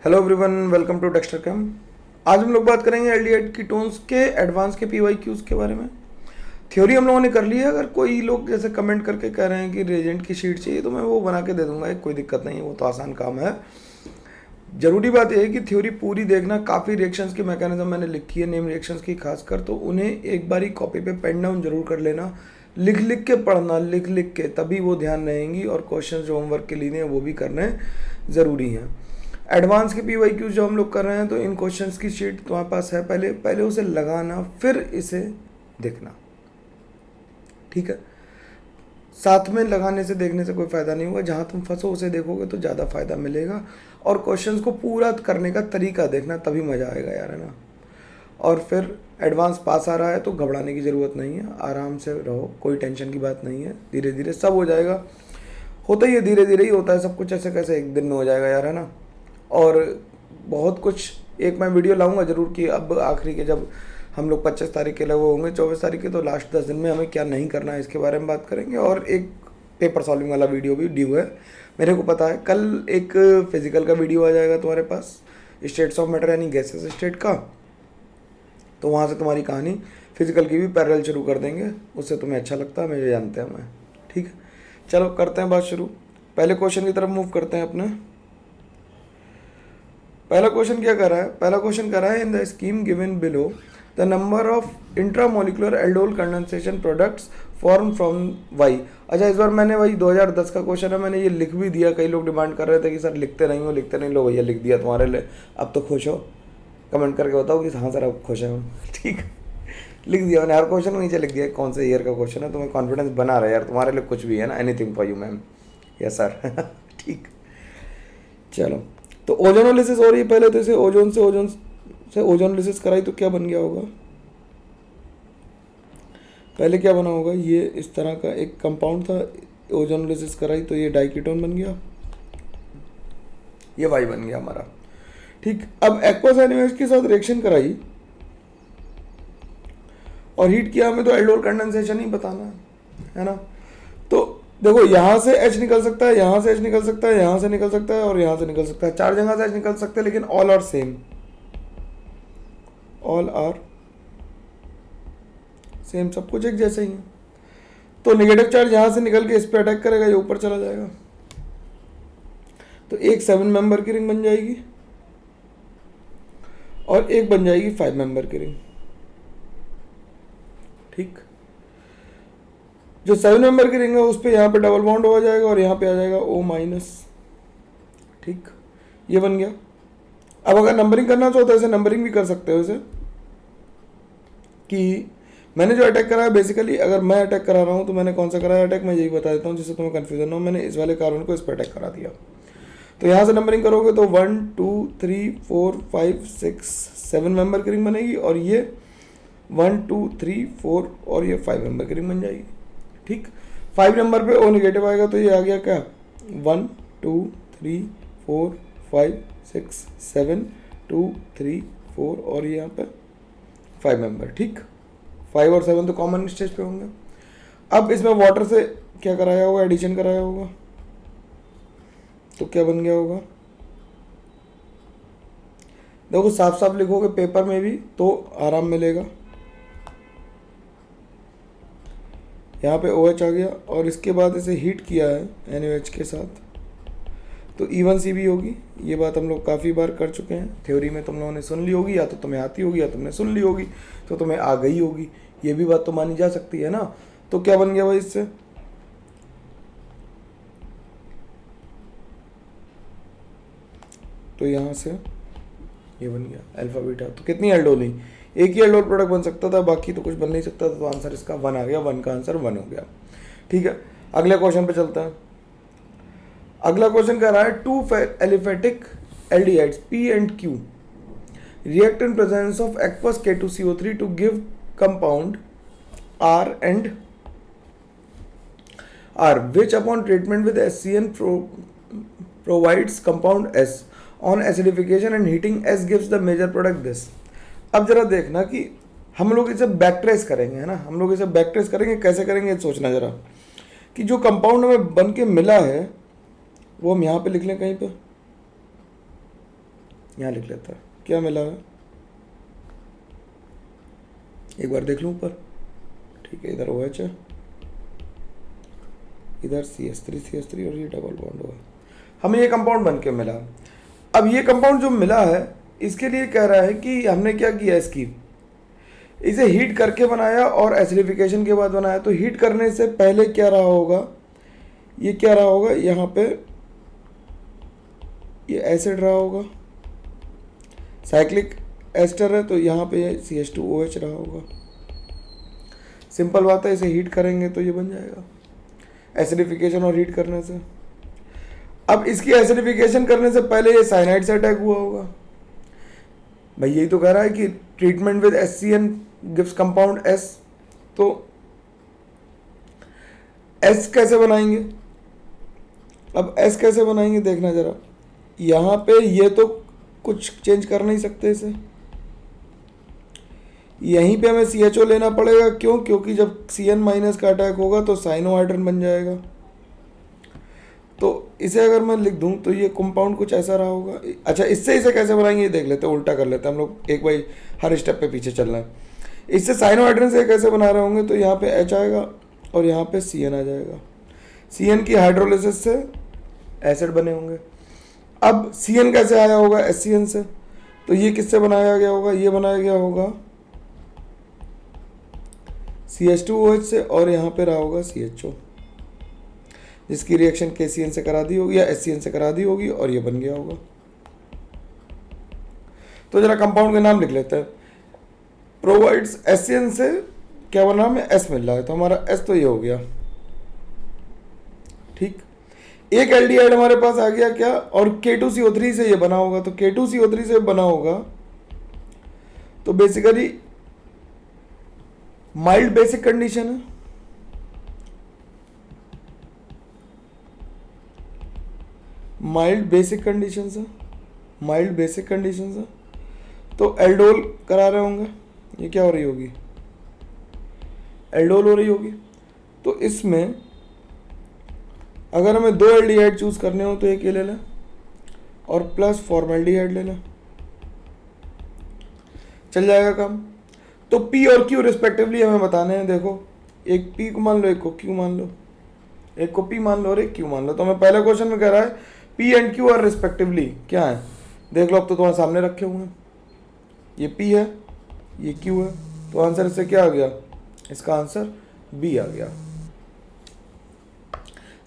Hello everyone, welcome to Dexter chem. आज हम लोग बात करेंगे एल्डिहाइड कीटोन्स के एडवांस के पीवाईक्यूज के बारे में। थ्योरी हम लोगों ने कर ली है। अगर कोई लोग जैसे कमेंट करके कह रहे हैं कि रिएजेंट की शीट चाहिए तो मैं वो बना के दे दूंगा, कोई दिक्कत नहीं है, वो तो आसान काम है। जरूरी बात यह है कि थ्योरी पूरी देखना। काफ़ी रिएक्शंस की मैकेनिज्म मैंने लिखी है, नेम रिएक्शंस की खासकर, तो उन्हें एक बारी कॉपी पे पेन डाउन जरूर कर लेना, लिख लिख के पढ़ना, लिख लिख के, तभी वो ध्यान रहेंगी। और क्वेश्चन जो होमवर्क के लिए हैं वो भी करने ज़रूरी हैं। एडवांस के पीवाईक्यूज जो हम लोग कर रहे हैं, तो इन क्वेश्चंस की शीट तुम्हारे पास है, पहले उसे लगाना, फिर इसे देखना, ठीक है। साथ में लगाने से देखने से कोई फ़ायदा नहीं होगा। जहाँ तुम फंसो उसे देखोगे तो ज़्यादा फ़ायदा मिलेगा। और क्वेश्चंस को पूरा करने का तरीका देखना, तभी मज़ा आएगा यार, है ना। और फिर एडवांस पास आ रहा है तो घबराने की ज़रूरत नहीं है, आराम से रहो, कोई टेंशन की बात नहीं है। धीरे धीरे सब हो जाएगा, होता ही है, धीरे धीरे ही होता है सब कुछ। ऐसे कैसे एक दिन में हो जाएगा यार, है ना। और बहुत कुछ एक मैं वीडियो लाऊंगा ज़रूर कि अब आखिरी के, जब हम लोग 25 तारीख के लगे हुए होंगे, 24 तारीख के, तो लास्ट 10 दिन में हमें क्या नहीं करना है इसके बारे में बात करेंगे। और एक पेपर सॉल्विंग वाला वीडियो भी ड्यू है, मेरे को पता है। कल एक फिजिकल का वीडियो आ जाएगा तुम्हारे पास, स्टेट्स ऑफ मैटर यानी गैसेस स्टेट का, तो वहाँ से तुम्हारी कहानी फिजिकल की भी पैरेलल शुरू कर देंगे। उससे तुम्हें अच्छा लगता है, मुझे जानते हैं मैं, ठीक है। चलो करते हैं बात शुरू। पहले क्वेश्चन की तरफ मूव करते हैं अपने। पहला क्वेश्चन क्या कर रहा है? पहला क्वेश्चन कर रहा है, in the scheme given below the number of intramolecular aldol condensation products form from Y. अच्छा, इस बार मैंने वही 2010 का क्वेश्चन है, मैंने ये लिख भी दिया। कई लोग डिमांड कर रहे थे कि सर लिखते नहीं हो, लिखते नहीं। लो भैया, लिख दिया तुम्हारे लिए। अब तो खुश हो? कमेंट करके बताओ कि हाँ सर अब खुश है हम, ठीक। लिख दिया मैंने, हर क्वेश्चन नीचे लिख दिया कौन से ईयर का क्वेश्चन है। तुम्हें कॉन्फिडेंस बना रहा है यार, तुम्हारे लिए कुछ भी है ना, anything for you ma'am. Yes sir. ठीक, चलो। तो ओजोनोलिसिस हो रही है पहले, तो इसे ओजोन से ओजोनोलिसिस कराई तो क्या बन गया होगा? पहले क्या बना होगा? ये इस तरह का एक कंपाउंड था, ओजोनोलिसिस कराई तो ये डाइकीटोन बन गया, ये वाई बन गया हमारा, ठीक। अब एक्वस एनिमेज के साथ रिएक्शन कराई और हीट किया, हमें तो एल्डोल कंडेंसेशन ही बताना है ना। तो देखो, यहाँ से H निकल सकता है, यहाँ से H निकल सकता है, यहाँ से निकल सकता है और यहाँ से निकल सकता है। 4 जगह से H निकल सकते हैं, लेकिन all are same, all are same, सब कुछ एक जैसे ही है। तो नेगेटिव चार्ज यहाँ से निकल के इस पर अटैक करेगा, ये ऊपर चला जाएगा, तो एक 7 मेंबर की रिंग बन जाएगी और एक बन जाएगी 5 मेंबर की रिंग, ठीक। जो 7 मेंबर की रिंग है उस पर यहाँ पे डबल बॉन्ड हो जाएगा और यहाँ पे आ जाएगा O-, ठीक। ये बन गया। अब अगर नंबरिंग करना चाहो तो ऐसे नंबरिंग भी कर सकते हो इसे, कि मैंने जो अटैक करा है, बेसिकली अगर मैं अटैक करा रहा हूँ तो मैंने कौन सा करा है अटैक, मैं यही बता देता हूँ जिससे तुम्हें कन्फ्यूजन हो। मैंने इस वाले कार्बन को इस पर अटैक करा दिया, तो यहाँ से नंबरिंग करोगे तो 1 2 3 4 5 6 7 मेंबर की रिंग बनेगी, और ये 1 2 3 4 और ये 5 मेंबर की रिंग बन जाएगी, ठीक। 5 नंबर पे O नेगेटिव आएगा तो ये आ गया क्या, 1 2 3 4 5 6 7 2 3 4 और ये यहाँ पे 5 मेंबर, ठीक। 5 और 7 तो कॉमन स्टेज पे होंगे। अब इसमें वाटर से क्या कराया होगा, एडिशन कराया होगा, तो क्या बन गया होगा? देखो, साफ साफ लिखोगे पेपर में भी तो आराम मिलेगा। यहाँ पे OH आ गया और इसके बाद इसे हीट किया है NaOH के साथ, तो E1CB होगी। ये बात हम लोग काफ़ी बार कर चुके हैं, थ्योरी में तुम लोगों ने सुन ली होगी, या तो तुम्हें आती होगी या तुमने सुन ली होगी, तो तुम्हें आ गई होगी। ये भी बात तो मानी जा सकती है ना। तो क्या बन गया भाई इससे? तो यहाँ से ये बन गया अल्फा बीटा। तो कितनी एल्डोल हुई? एक ही एल्डोल प्रोडक्ट बन सकता था, बाकी तो कुछ बन नहीं सकता था। तो आंसर इसका 1 आ गया, 1 का आंसर 1 हो गया, ठीक है। अगले क्वेश्चन पे चलता है। अगला क्वेश्चन कह रहा है, 2 aliphatic aldehydes P and Q react in presence of aqueous K2CO3 to give compound R and R, which upon treatment with HCN provides compound S. On acidification and heating, S gives the major product this. अब जरा देखना कि हम लोग इसे back trace करेंगे, है ना। हम लोग इसे बैक ट्रेस करेंगे, कैसे करेंगे सोचना जरा, कि जो कंपाउंड हमें बन के मिला है वो हम यहाँ पे लिख लें कहीं पे, यहाँ लिख लेता है क्या मिला है, एक बार देख लूँ ऊपर। ठीक है, इधर OH है, इधर CH3 और ये डबल बॉन्ड हुआ, हमें ये कंपाउंड बन के मिला। अब ये कंपाउंड जो मिला है इसके लिए कह रहा है कि हमने क्या किया, इसे हीट करके बनाया और एसिडिफिकेशन के बाद बनाया। तो हीट करने से पहले क्या रहा होगा, ये क्या रहा होगा, यहाँ पे ये एसिड रहा होगा, साइक्लिक एस्टर है, तो यहाँ पे ये CH2OH रहा होगा। सिंपल बात है, इसे हीट करेंगे तो ये बन जाएगा एसिडिफिकेशन और हीट करने से। अब इसकी एसिडिफिकेशन करने से पहले ये साइनाइड से अटैक हुआ होगा। भाई यही तो कह रहा है कि treatment with HCN gives compound S। तो S कैसे बनाएंगे, अब S कैसे बनाएंगे देखना जरा, यहाँ पे ये तो कुछ चेंज कर नहीं सकते इसे, यहीं पे हमें CHO लेना पड़ेगा। क्यों, क्योंकि जब CN- का अटैक होगा तो साइनोहाइड्रन बन जाएगा। तो इसे अगर मैं लिख दूं तो ये कंपाउंड कुछ ऐसा रहा होगा। अच्छा, इससे इसे कैसे बनाएंगे ये देख लेते हैं, उल्टा कर लेते हैं हम लोग, एक बार हर स्टेप पे पीछे चल रहे हैं। इससे साइनोहाइड्रन से कैसे बना रहे होंगे, तो यहाँ पे H आएगा और यहाँ पे CN आ जाएगा। CN की हाइड्रोलिसिस से एसिड बने होंगे। अब CN कैसे आया होगा HCN से, तो ये किससे बनाया गया होगा, ये बनाया गया होगा CH2OH से, और यहाँ पे रहा होगा CHO, जिसकी रिएक्शन KCN से करा दी होगी या HCN से करा दी होगी और ये बन गया होगा। तो जरा कंपाउंड के नाम लिख लेते हैं। प्रोवाइड्स HCN से क्या बना, हमें S मिल रहा है, तो हमारा S तो ये हो गया। ठीक, एक एल्डिहाइड हमारे पास आ गया क्या, और K2CO3 से ये बना होगा। तो K2CO3 से बना होगा तो बेसिकली माइल्ड बेसिक कंडीशन है, माइल्ड बेसिक कंडीशन है। तो एल्डोल करा रहे होंगे, ये क्या हो रही होगी, एल्डोल हो रही होगी। तो इसमें अगर हमें 2 एल्डिहाइड चूज करने हो तो एक ये ले लें और प्लस फॉर्मेल्डिहाइड ले लें, चल जाएगा काम। तो P और Q रिस्पेक्टिवली हमें बताने हैं। देखो, एक P को मान लो, एक को Q मान लो, एक को P मान लो और एक Q मान लो। तो हमें पहले क्वेश्चन में कह रहा है P and Q are respectively क्या है, देख लो, अब तो तुम्हारे सामने रखे हुए हैं। ये P है, ये Q है, तो आंसर इससे क्या आ गया, इसका आंसर B आ गया।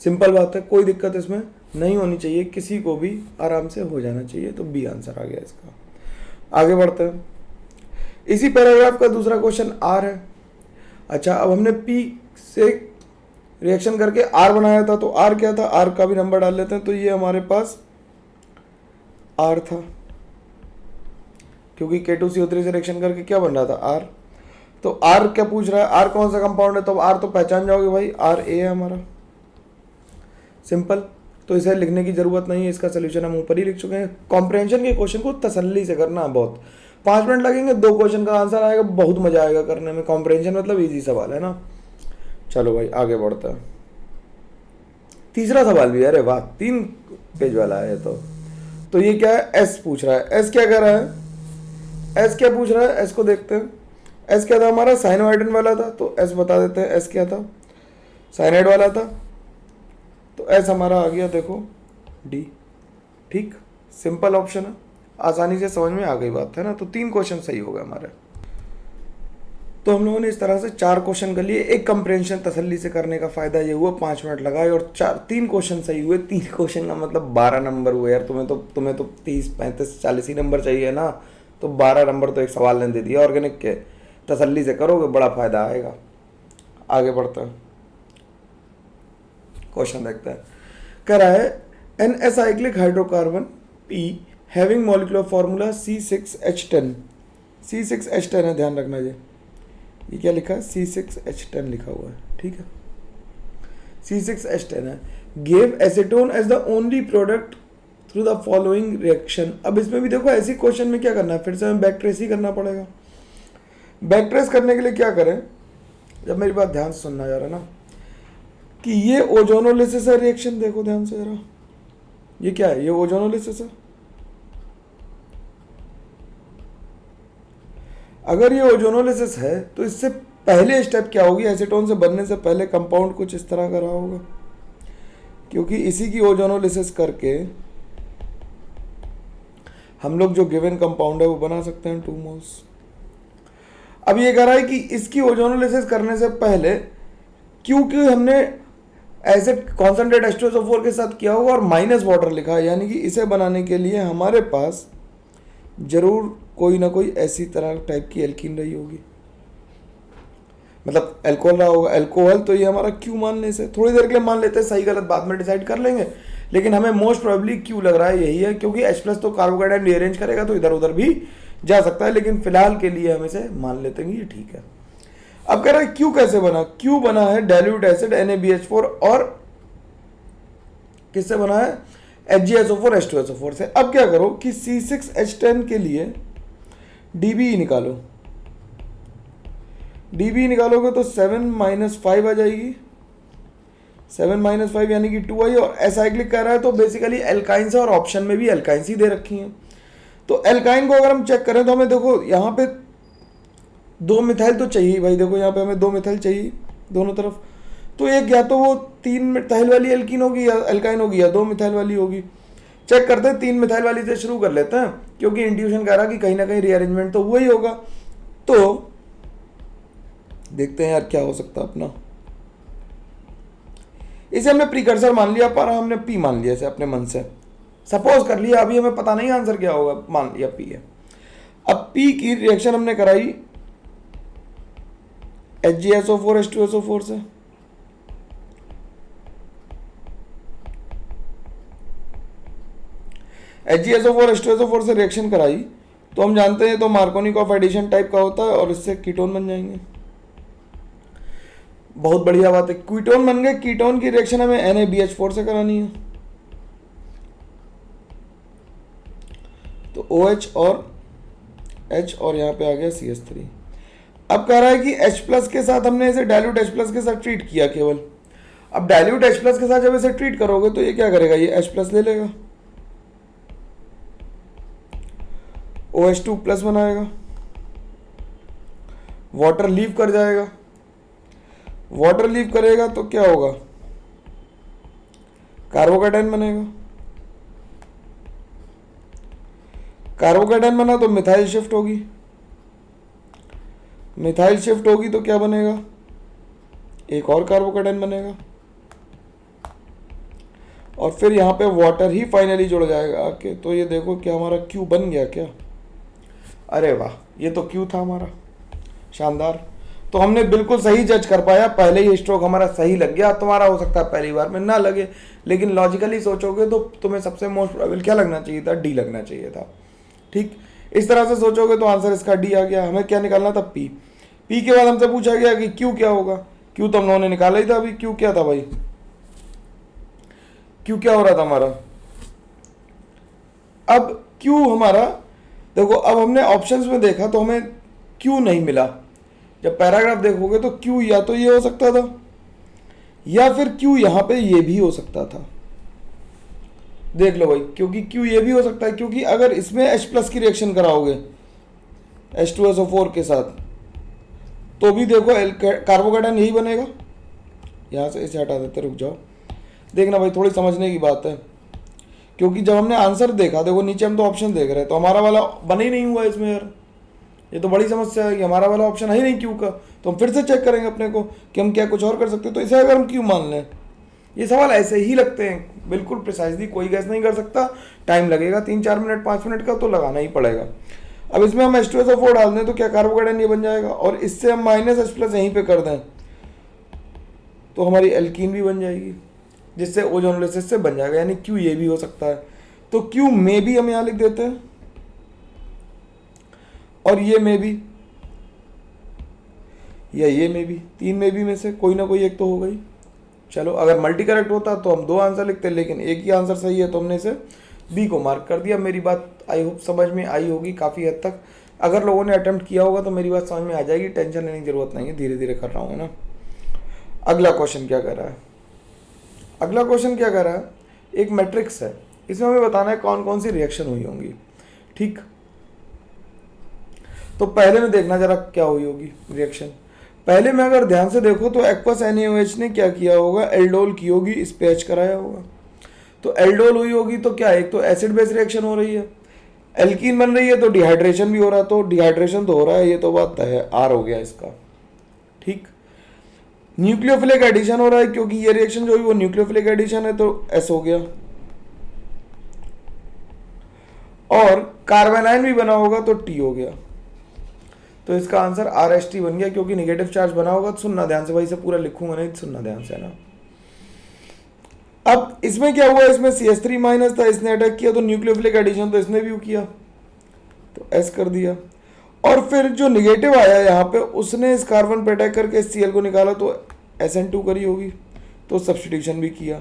सिंपल बात है, कोई दिक्कत इसमें नहीं होनी चाहिए, किसी को भी आराम से हो जाना चाहिए। तो B आंसर आ गया इसका। आगे बढ़ते हैं। इसी पैराग्राफ का दूसरा क्वेश्चन R है। अच्छा, अब हमने P से रिएक्शन करके R बनाया था, तो R क्या था, R का भी नंबर डाल लेते हैं। तो ये हमारे पास R था, क्योंकि K2CO3 से रिएक्शन करके क्या बन रहा था, R। तो R क्या पूछ रहा है, R कौन सा कंपाउंड है, तो R तो पहचान जाओगे भाई, RA है हमारा, सिंपल। तो इसे लिखने की जरूरत नहीं है, इसका सोल्यूशन हम ऊपर ही लिख चुके हैं। कॉम्प्रिहेंशन के क्वेश्चन को तसल्ली से करना, बहुत 5 मिनट लगेंगे, 2 क्वेश्चन का आंसर आएगा, बहुत मजा आएगा करने में। कॉम्प्रिहेंशन मतलब इजी सवाल है ना। चलो भाई आगे बढ़ता है। तीसरा सवाल भी, अरे वाह, 3 पेज वाला है तो ये क्या है, S पूछ रहा है। S क्या कह रहा है, S क्या पूछ रहा है, S को देखते हैं। S क्या था हमारा, साइनोहाइड्रन वाला था, तो S बता देते हैं। S क्या था, साइनाइड वाला था, तो S हमारा आ गया, देखो D। ठीक, सिंपल ऑप्शन है, आसानी से समझ में आ गई बात है ना। तो 3 क्वेश्चन सही हो गए हमारे। तो हम लोगों ने इस तरह से 4 क्वेश्चन कर लिए। एक कंप्रेंशन तसल्ली से करने का फायदा ये हुआ, 5 मिनट लगाए और 3 क्वेश्चन सही हुए। 3 क्वेश्चन का मतलब 12 नंबर हुए यार। तुम्हें तो 30, 35, 40 ही नंबर चाहिए ना, तो 12 नंबर तो एक सवाल ने दे दिया। ऑर्गेनिक के तसल्ली से करोगे, बड़ा फायदा आएगा। आगे बढ़ते हैं, क्वेश्चन देखते हैं। कह रहा है an acyclic hydrocarbon P having molecular formula C6H10। C6H10 है, ध्यान रखना ये क्या लिखा है, C6H10 लिखा हुआ है, ठीक है, C6H10 है। Gave acetone as the only product through the following reaction. अब इसमें भी देखो, ऐसी क्वेश्चन में क्या करना है, फिर से हमें बैक ट्रेस ही करना पड़ेगा। बैक ट्रेस करने के लिए क्या करें, जब मेरी बात ध्यान से सुनना जा रहा है ना, कि ये ओजोनोलिसिस है रिएक्शन, देखो ध्यान से जरा, ये क्या है, ये ओजोनोलिसिस है। अगर ये ओजोनोलिसिस है तो इससे पहले स्टेप क्या होगी, एसीटोन से बनने से पहले कंपाउंड कुछ इस तरह का रहा होगा, क्योंकि इसी की ओजोनोलिसिस करके हम लोग जो गिवन कंपाउंड है वो बना सकते हैं 2 मोल्स। अब ये कह रहा है कि इसकी ओजोनोलिसिस करने से पहले क्योंकि हमने एसिड कॉन्सेंट्रेट H2SO4 के साथ किया होगा और माइनस वाटर लिखा है, यानी कि इसे बनाने के लिए हमारे पास जरूर कोई ना कोई ऐसी तरह टाइप की एल्कीन रही होगी, मतलब एल्कोहल रहा होगा। एल्कोहल तो ये हमारा क्यू मान ले, से थोड़ी देर के लिए मान लेते हैं, सही गलत बाद में डिसाइड कर लेंगे, लेकिन हमें मोस्ट प्रोबेबली क्यू लग रहा है यही है, क्योंकि H+ तो कार्बोहाइड्रेट रीअरेंज करेगा तो इधर उधर भी जा सकता है, लेकिन फिलहाल के लिए हम इसे मान लेते हैं ये ठीक है। अब कह रहा है क्यू कैसे बना, क्यू बना है डाइल्यूट एसिड NaBH4 और किससे बना है, HgSO4 H2SO4 से। अब क्या करो कि C6H10 के लिए DBE निकालो, DBE निकालोगे तो 7 - 5 आ जाएगी, 7 - 5 यानी कि 2 आई, और एसाइक्लिक कर रहा है तो बेसिकली एल्काइंस है और ऑप्शन में भी एल्काइंस ही दे रखी हैं। तो एल्काइन को अगर हम चेक करें तो हमें देखो यहाँ पे 2 मिथाइल तो चाहिए भाई, देखो यहाँ पे हमें 2 मिथाइल चाहिए दोनों तरफ, तो एक या तो वो 3 मिथाइल वाली एल्कीन होगी या एल्काइन होगी, या 2 मिथाइल वाली होगी। चेक करते हैं, 3 मिथाइल वाली से शुरू कर लेते हैं, क्योंकि इंट्यूशन कह रहा कि कहीं ना कहीं रीअरेंजमेंट तो हुआ ही होगा। तो देखते हैं यार क्या हो सकता है अपना। इसे हमने प्रीकर्सर मान लिया, पर हमने पी मान लिया इसे अपने मन से, सपोज कर लिया, अभी हमें पता नहीं आंसर क्या होगा, मान लिया पी है। अब पी की रिएक्शन हमने कराई HgSO4 H2SO4 से, HgSO4 H2SO4 से रिएक्शन कराई तो हम जानते हैं तो मार्कोनिकॉफ एडिशन टाइप का होता है और इससे कीटोन बन जाएंगे। बहुत बढ़िया बात है, कीटोन बन गए। कीटोन की रिएक्शन हमें NaBH4 से करानी है, तो OH और H और यहाँ पे आ गया CH3। अब कह रहा है कि H+ के साथ हमने इसे डाइल्यूट H+ के साथ ट्रीट किया केवल। अब डाइल्यूट H+ के साथ जब इसे ट्रीट करोगे तो ये क्या करेगा, ये H+ ले लेगा, OH2+ बनाएगा, वाटर लीव कर जाएगा, वाटर लीव करेगा तो क्या होगा, कार्बोकेटाइन बनेगा, कार्बोकेटाइन बना तो मिथाइल शिफ्ट होगी, मिथाइल शिफ्ट होगी तो क्या बनेगा, एक और कार्बोकेटाइन बनेगा, और फिर यहाँ पे वाटर ही फाइनली जुड़ जाएगा आके। तो ये देखो क्या हमारा क्यू बन गया क्या, अरे वाह, ये तो क्यू था हमारा, शानदार। तो हमने बिल्कुल सही जज कर पाया, पहले ही स्ट्रोक हमारा सही लग गया। तुम्हारा हो सकता है पहली बार में ना लगे, लेकिन लॉजिकली सोचोगे तो तुम्हें सबसे मोस्ट प्रोबेबल क्या लगना चाहिए था, डी लगना चाहिए था। ठीक, इस तरह से सोचोगे तो आंसर इसका डी आ गया। हमें क्या निकालना था, पी। पी के बाद हमसे पूछा गया कि क्यू क्या होगा, क्यू तो हम लोगों ने निकाला ही था अभी। क्यू क्या था भाई, क्यू क्या हो रहा था हमारा, अब क्यू हमारा देखो, अब हमने ऑप्शंस में देखा तो हमें क्यू नहीं मिला। जब पैराग्राफ देखोगे तो क्यू या तो ये हो सकता था, या फिर क्यू यहां पे ये भी हो सकता था। देख लो भाई, क्योंकि क्यू ये भी हो सकता है, क्योंकि अगर इसमें H+ की रिएक्शन कराओगे H2SO4 के साथ तो भी देखो कार्बोकेटाइन यही बनेगा। यहां से इसे हटा देते, रुक जाओ, देखना भाई थोड़ी समझने की बात है, क्योंकि जब हमने आंसर देखा, देखो नीचे हम तो ऑप्शन देख रहे हैं, तो हमारा वाला बन ही नहीं हुआ इसमें यार। ये तो बड़ी समस्या है कि हमारा वाला ऑप्शन है ही नहीं क्यू का। तो हम फिर से चेक करेंगे अपने को कि हम क्या कुछ और कर सकते हैं। तो इसे अगर हम क्यू मान लें, ये सवाल ऐसे ही लगते हैं बिल्कुल प्रिसाइजली, कोई गैस नहीं कर सकता, टाइम लगेगा 3-4 मिनट 5 मिनट का तो लगाना ही पड़ेगा। अब इसमें हम H2SO4 डाल दें तो क्या कार्बोकेटाइन ये बन जाएगा, और इससे हम -H+ यहीं पे कर दें तो हमारी एल्कीन भी बन जाएगी, जिससे ओजोनोलिसिस से बन जाएगा, यानी क्यू ये भी हो सकता है। तो क्यू में भी हम यहाँ लिख देते हैं, और ये में भी, या ये में भी, 3 में भी में से कोई ना कोई एक तो हो गई। चलो, अगर मल्टी करेक्ट होता तो हम 2 आंसर लिखते, लेकिन एक ही आंसर सही है तो हमने इसे बी को मार्क कर दिया। मेरी बात आई होप समझ में आई होगी काफ़ी हद तक। अगर लोगों ने अटेम्प्ट किया होगा तो मेरी बात समझ में आ जाएगी, टेंशन लेने की जरूरत नहीं है, धीरे धीरे कर रहा हूँ, है ना। अगला क्वेश्चन क्या कर रहा है, अगला क्वेश्चन क्या कर रहा है, एक मैट्रिक्स है, इसमें हमें बताना है कौन कौन सी रिएक्शन हुई होंगी। ठीक, तो पहले में देखना जरा क्या हुई होगी रिएक्शन। पहले में अगर ध्यान से देखो तो एक्वस NaOH ने क्या किया होगा, एल्डोल की होगी, इस पे H कराया होगा, तो एल्डोल हुई होगी। तो क्या, एक तो एसिड बेस रिएक्शन हो रही है, एल्कीन बन रही है, तो डिहाइड्रेशन भी हो रहा है, तो डिहाइड्रेशन तो हो रहा है, ये तो बात तय है, R हो गया इसका। ठीक, न्यूक्लियोफिलिक एडिशन हो रहा है क्योंकि ये रिएक्शन जो हुई वो न्यूक्लियोफिलिक एडिशन है, तो S हो गया। और कार्बेनाइन भी बना होगा तो T हो गया। तो इसका आंसर RST बन गया, क्योंकि निगेटिव चार्ज बना होगा। तो सुनना ध्यान से भाई, से पूरा लिखूंगा नहीं, सुनना ध्यान से, है ना। अब इसमें क्या हुआ, इसमें CH3 माइनस था, इसने अटैक किया, तो न्यूक्लियोफिलिक एडिशन तो इसने भी किया, तो S कर दिया। और फिर जो निगेटिव आया यहाँ पे, उसने इस कार्बन पे अटैक करके Cl को निकाला, तो SN2 करी होगी, तो सब्सटीट्यूशन भी किया,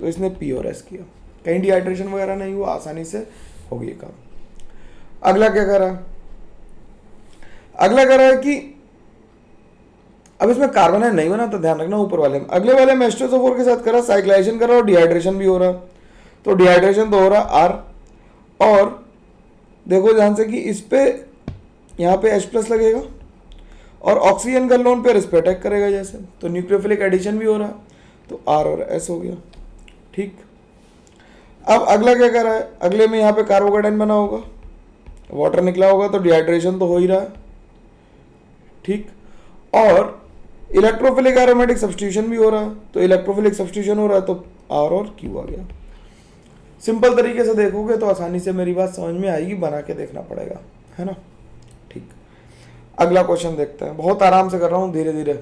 तो इसने P और S किया, कहीं डिहाइड्रेशन वगैरह नहीं हुआ, आसानी से हो गया काम। अगला क्या करा, अगला करा है कि अब इसमें कार्बन नहीं बना, तो ध्यान रखना ऊपर वाले में। अगले वाले में H2SO4 के साथ करा, साइक्लाइजेशन करा और डिहाइड्रेशन भी हो रहा, तो डिहाइड्रेशन तो हो रहा R। और देखो ध्यान से कि इस पे यहाँ पे H+ लगेगा और ऑक्सीजन का लोन पे इस पे अटैक करेगा जैसे, तो न्यूक्लियोफिलिक एडिशन भी हो रहा, तो R और S हो गया। ठीक, अब अगला क्या कर रहा है, अगले में यहाँ पे कार्बोकेटाइन बना होगा, वाटर निकला होगा, तो डिहाइड्रेशन तो हो ही रहा है। ठीक, और इलेक्ट्रोफिलिक एरोमेटिक सब्स्टिट्यूशन भी हो रहा है, तो इलेक्ट्रोफिलिक सब्स्टिट्यूशन हो रहा है, तो R और Q आ गया। सिंपल तरीके से देखोगे तो आसानी से मेरी बात समझ में आएगी, बना के देखना पड़ेगा, है ना। ठीक, अगला क्वेश्चन देखते हैं, बहुत आराम से कर रहा हूं, धीरे धीरे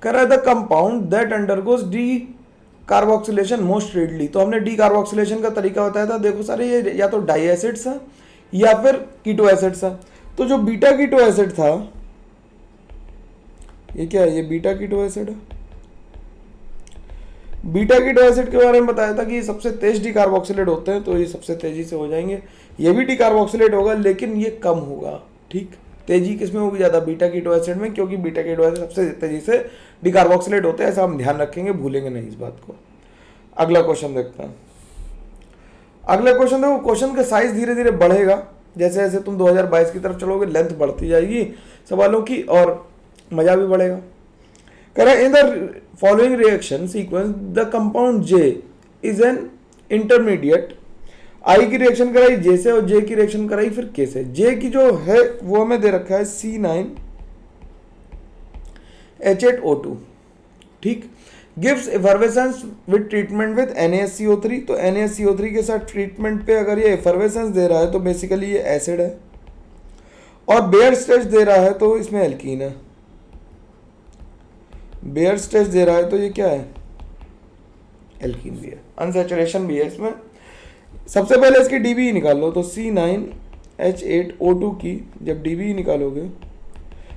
कर रहा है। The compound that undergoes decarboxylation most readily, तो हमने डी कार्बोक्सिलेशन का तरीका बताया था। देखो सारे ये या तो डाई एसिड्स है या फिर कीटो एसिड्स है। तो जो बीटा कीटो एसिड था, ये क्या है, ये बीटा कीटो एसिड है। बीटा कीटो एसिड के बारे में बताया था कि ये सबसे तेज डिकार्बोक्सिलेट होते हैं, तो ये सबसे तेजी से हो जाएंगे। ये भी डिकार्बोक्सिलेट होगा लेकिन ये कम होगा। ठीक, तेजी किसमें होगी ज़्यादा, बीटा कीटो एसिड में, क्योंकि बीटा कीटो एसिड सबसे तेजी से डिकार्बोक्सिलेट होते हैं। ऐसा हम ध्यान रखेंगे, भूलेंगे नहीं इस बात को। अगला क्वेश्चन देखते हैं। अगला क्वेश्चन देखो, क्वेश्चन का साइज धीरे धीरे बढ़ेगा जैसे जैसे तुम 2022 की तरफ चलोगे, लेंथ बढ़ती जाएगी सवालों की और मजा भी बढ़ेगा। कह रहा है in the following reaction sequence the compound J is an intermediate. I की रिएक्शन कराई J से और J की रिएक्शन कराई फिर K से। J की जो है वो हमें दे रखा है C9H8O2। ठीक, gives effervescence with treatment with NaSCO3। तो NaSCO3 के साथ ट्रीटमेंट पे अगर ये एफर्वेसेंस दे रहा है तो बेसिकली ये एसिड है, और बेयर स्टेज दे रहा है तो इसमें एल्कीन है। बेयर स्टेज दे रहा है तो ये क्या है, एल्कीन भी है, अनसैचुरेशन भी है इसमें। सबसे पहले इसकी DBE निकाल लो, तो C9H8O2 की जब DBE निकालोगे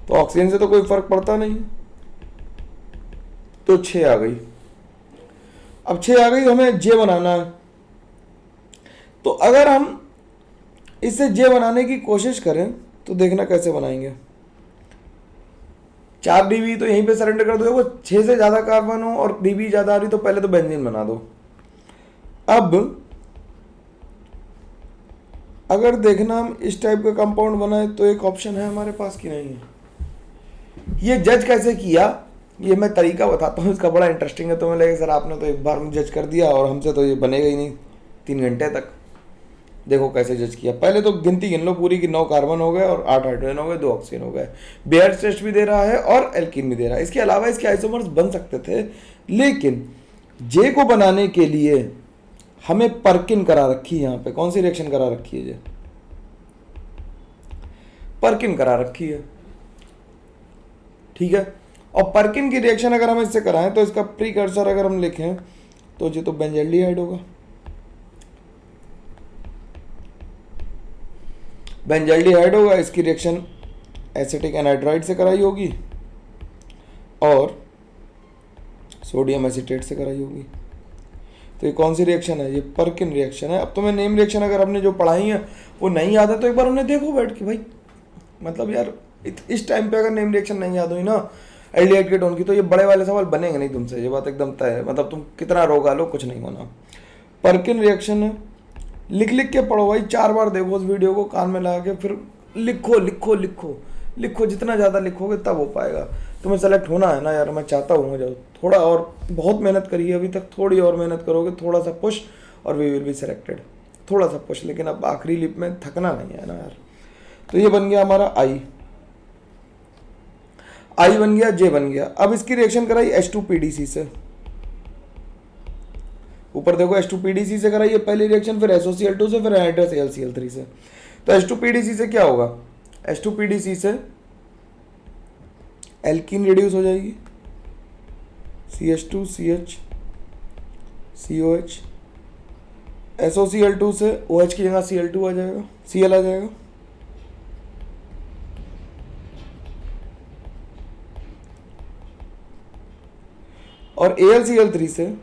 तो ऑक्सीजन से तो कोई फर्क पड़ता नहीं, तो 6 आ गई। अब 6 आ गई तो हमें J बनाना है। तो अगर हम इससे J बनाने की कोशिश करें तो देखना कैसे बनाएंगे। 4 DBE तो यहीं पे सरेंडर कर दो। देखो 6 से ज़्यादा कार्बन हो और DBE ज़्यादा आ रही तो पहले तो बेंजीन बना दो। अब अगर देखना हम इस टाइप का कंपाउंड बनाए तो एक ऑप्शन है हमारे पास कि नहीं है। ये जज कैसे किया, ये मैं तरीका बताता हूँ, इसका बड़ा इंटरेस्टिंग है। तो मैं लगे सर आपने तो एक बार में जज कर दिया और हमसे तो ये बनेगा ही नहीं 3 घंटे तक। देखो कैसे जज किया। पहले तो गिनती गिन लो पूरी कि 9 कार्बन हो गए और 8 हाइड्रोजन हो गए, 2 ऑक्सीजन हो गए। बेयर टेस्ट भी दे रहा है और एल्कीन भी दे रहा है। इसके अलावा इसके आइसोमर्स बन सकते थे, लेकिन जे को बनाने के लिए हमें पर्किन करा रखी है। यहाँ पे कौन सी रिएक्शन करा रखी है, जे पर्किन करा रखी है। ठीक है, और पर्किन की रिएक्शन अगर हम इससे कराएं तो इसका प्रीकर्सर अगर हम लिखें तो ये तो बेंजल्डिहाइड होगा। बेंजल्डिहाइड होगा, इसकी रिएक्शन एसिटिक एनहाइड्राइड से कराई होगी और सोडियम एसीटेट से कराई होगी। तो ये कौन सी रिएक्शन है, ये पर्किन रिएक्शन है। अब तुम्हें नेम रिएक्शन अगर हमने जो पढ़ाई है वो नहीं याद है तो एक बार उन्हें देखो बैठ के भाई। मतलब यार इस टाइम पे अगर नेम रिएक्शन नहीं याद हुई ना एल्डिहाइड कीटोन की तो ये बड़े वाले सवाल बनेंगे नहीं तुमसे, ये बात एकदम तय है। मतलब तुम कितना रोगा लो, कुछ नहीं होना। पर्किन रिएक्शन है, लिख लिख के पढ़ो भाई, 4 बार देखो उस वीडियो को कान में लगा के, फिर लिखो लिखो लिखो लिखो, जितना ज़्यादा लिखोगे तब हो पाएगा। तुम्हें सेलेक्ट होना है ना यार, मैं चाहता हूँ जाओ, थोड़ा और, बहुत मेहनत करी है अभी तक, थोड़ी और मेहनत करोगे, थोड़ा सा पुश और वी विल बी सिलेक्टेड, थोड़ा सा पुश, लेकिन अब आखिरी लिप में थकना नहीं है ना यार। तो ये बन गया हमारा आई बन गया, जे बन गया। अब इसकी रिएक्शन कराई H2PDC से, ऊपर देखो H2PDC से कराई है पहली रिएक्शन, फिर SOCl2 से, फिर एनाइड्रस AlCl3 से। तो H2PDC से क्या होगा, H2PDC से एल्कीन रिड्यूस हो जाएगी, CH2CH COH, SOCl2 से OH की जगह Cl2 आ जाएगा, Cl आ जाएगा, और AlCl3 से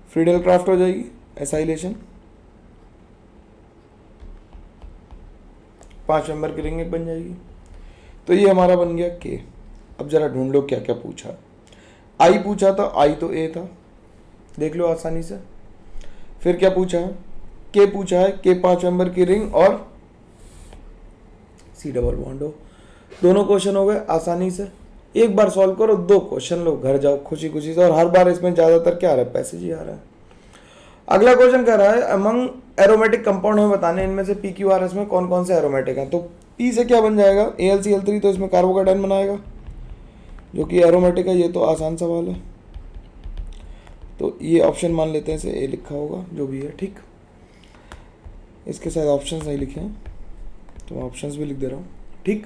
फ्रीडेल क्राफ्ट हो जाएगी, एसाइलेशन, 5 मेंबर की रिंग बन जाएगी। तो ये हमारा बन गया K। अब जरा ढूंढ लो क्या क्या पूछा। I पूछा था, I तो A था, देख लो आसानी से। फिर क्या पूछा है, K पूछा है, K 5 मेंबर की रिंग और C डबल बॉन्ड हो। दोनों क्वेश्चन हो गए आसानी से, एक बार सॉल्व करो, 2 क्वेश्चन लो, घर जाओ खुशी खुशी से। और हर बार इसमें ज़्यादातर क्या आ रहा है, पैसेज ही आ रहा है। अगला क्वेश्चन कह रहा है अमंग एरोमेटिक कंपाउंड हमें बताने, इनमें से PQRS में कौन कौन से एरोमेटिक हैं। तो P से क्या बन जाएगा, AlCl3, तो इसमें कार्बोकेटाइन बनाएगा जो कि एरोमेटिक है, ये तो आसान सवाल है। तो ये ऑप्शन मान लेते हैं, इसे A लिखा होगा, जो भी है ठीक। इसके साथ ऑप्शंस नहीं लिखे हैं तो मैं ऑप्शंस भी लिख दे रहा हूँ, ठीक।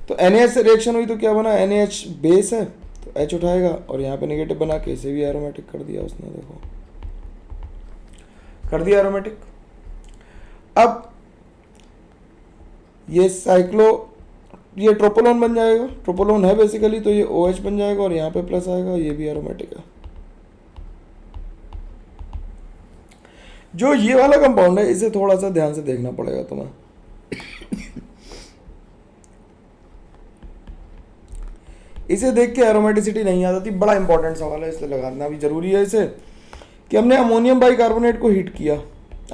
तो NaH से रिएक्शन हुई तो क्या बना, NaH बेस है तो H उठाएगा, और यहाँ पे नेगेटिव बना के इसे भी एरोमेटिक कर दिया उसने, देखो कर दिया एरोमेटिक। अब ये ये ट्रोपोलोन बन जाएगा, ट्रोपोलोन है बेसिकली, तो ये OH बन जाएगा और यहाँ पे प्लस आएगा, ये भी एरोमेटिक है। जो ये वाला कंपाउंड है इसे थोड़ा सा ध्यान से देखना पड़ेगा तुम्हें। इसे देख के एरोमेटिसिटी नहीं आ जाती, बड़ा इंपॉर्टेंट सवाल है, इसलिए लगाना भी जरूरी है इसे। कि हमने अमोनियम बाइकार्बोनेट को हीट किया,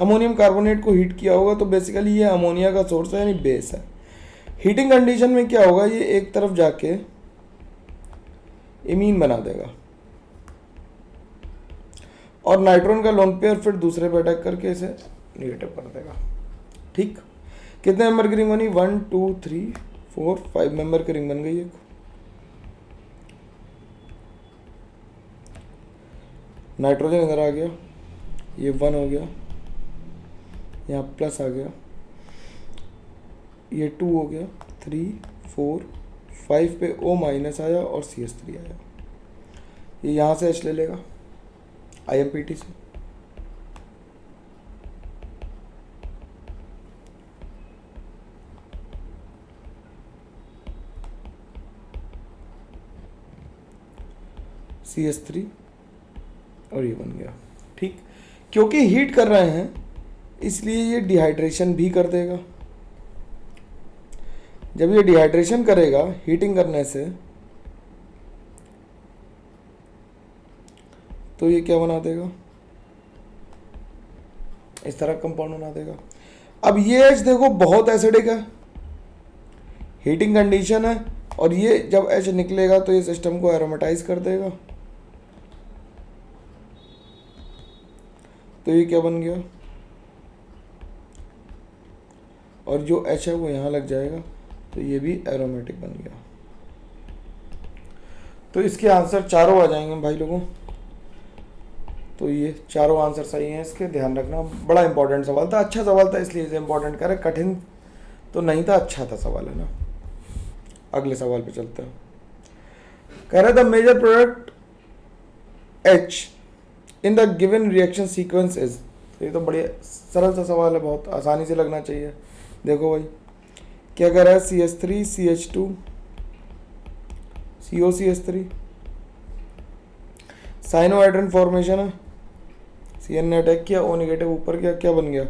अमोनियम कार्बोनेट को हीट किया होगा, तो बेसिकली ये अमोनिया का सोर्स है, यानी बेस है। हीटिंग कंडीशन में क्या होगा, ये एक तरफ जाके इमीन बना देगा और नाइट्रोजन का लोन पेयर फिर दूसरे पे अटैक करके इसे निगेटिव कर देगा, ठीक। कितने मेंबर की रिंग बनी, 1 2 3 4 5 मेंबर की रिंग बन गई एक। नाइट्रोजन इधर आ गया, ये 1 हो गया, यहाँ प्लस आ गया, ये 2 हो गया, 3 4 5 पे O माइनस आया और CH3 आया। ये यहाँ से H ले लेगा IMPT से, CH3 और ये बन गया, ठीक। क्योंकि हीट कर रहे हैं इसलिए ये डिहाइड्रेशन भी कर देगा। जब ये डिहाइड्रेशन करेगा हीटिंग करने से, तो ये क्या बना देगा, इस तरह कंपाउंड बना देगा। अब ये H देखो बहुत एसिडिक है, हीटिंग कंडीशन है, और ये जब H निकलेगा तो ये सिस्टम को एरोमेटाइज कर देगा। तो ये क्या बन गया, और जो H है वो यहाँ लग जाएगा, तो ये भी एरोमेटिक बन गया। तो इसके आंसर चारों आ जाएंगे भाई लोगों। तो ये चारों आंसर सही हैं इसके, ध्यान रखना। बड़ा इंपॉर्टेंट सवाल था, अच्छा सवाल था इसलिए इसे इंपॉर्टेंट करे, कठिन तो नहीं था, अच्छा था सवाल, है ना। अगले सवाल पे चलते हैं। कह रहे the major product H in the given reaction sequence is. ये तो बढ़िया सरल सा सवाल है, बहुत आसानी से लगना चाहिए। देखो भाई क्या कह रहा है, CH3 CH2 COCH3, साइनोहाइड्रन फॉर्मेशन है, CN ने अटैक किया, O नेगेटिव ऊपर गया, क्या बन गया,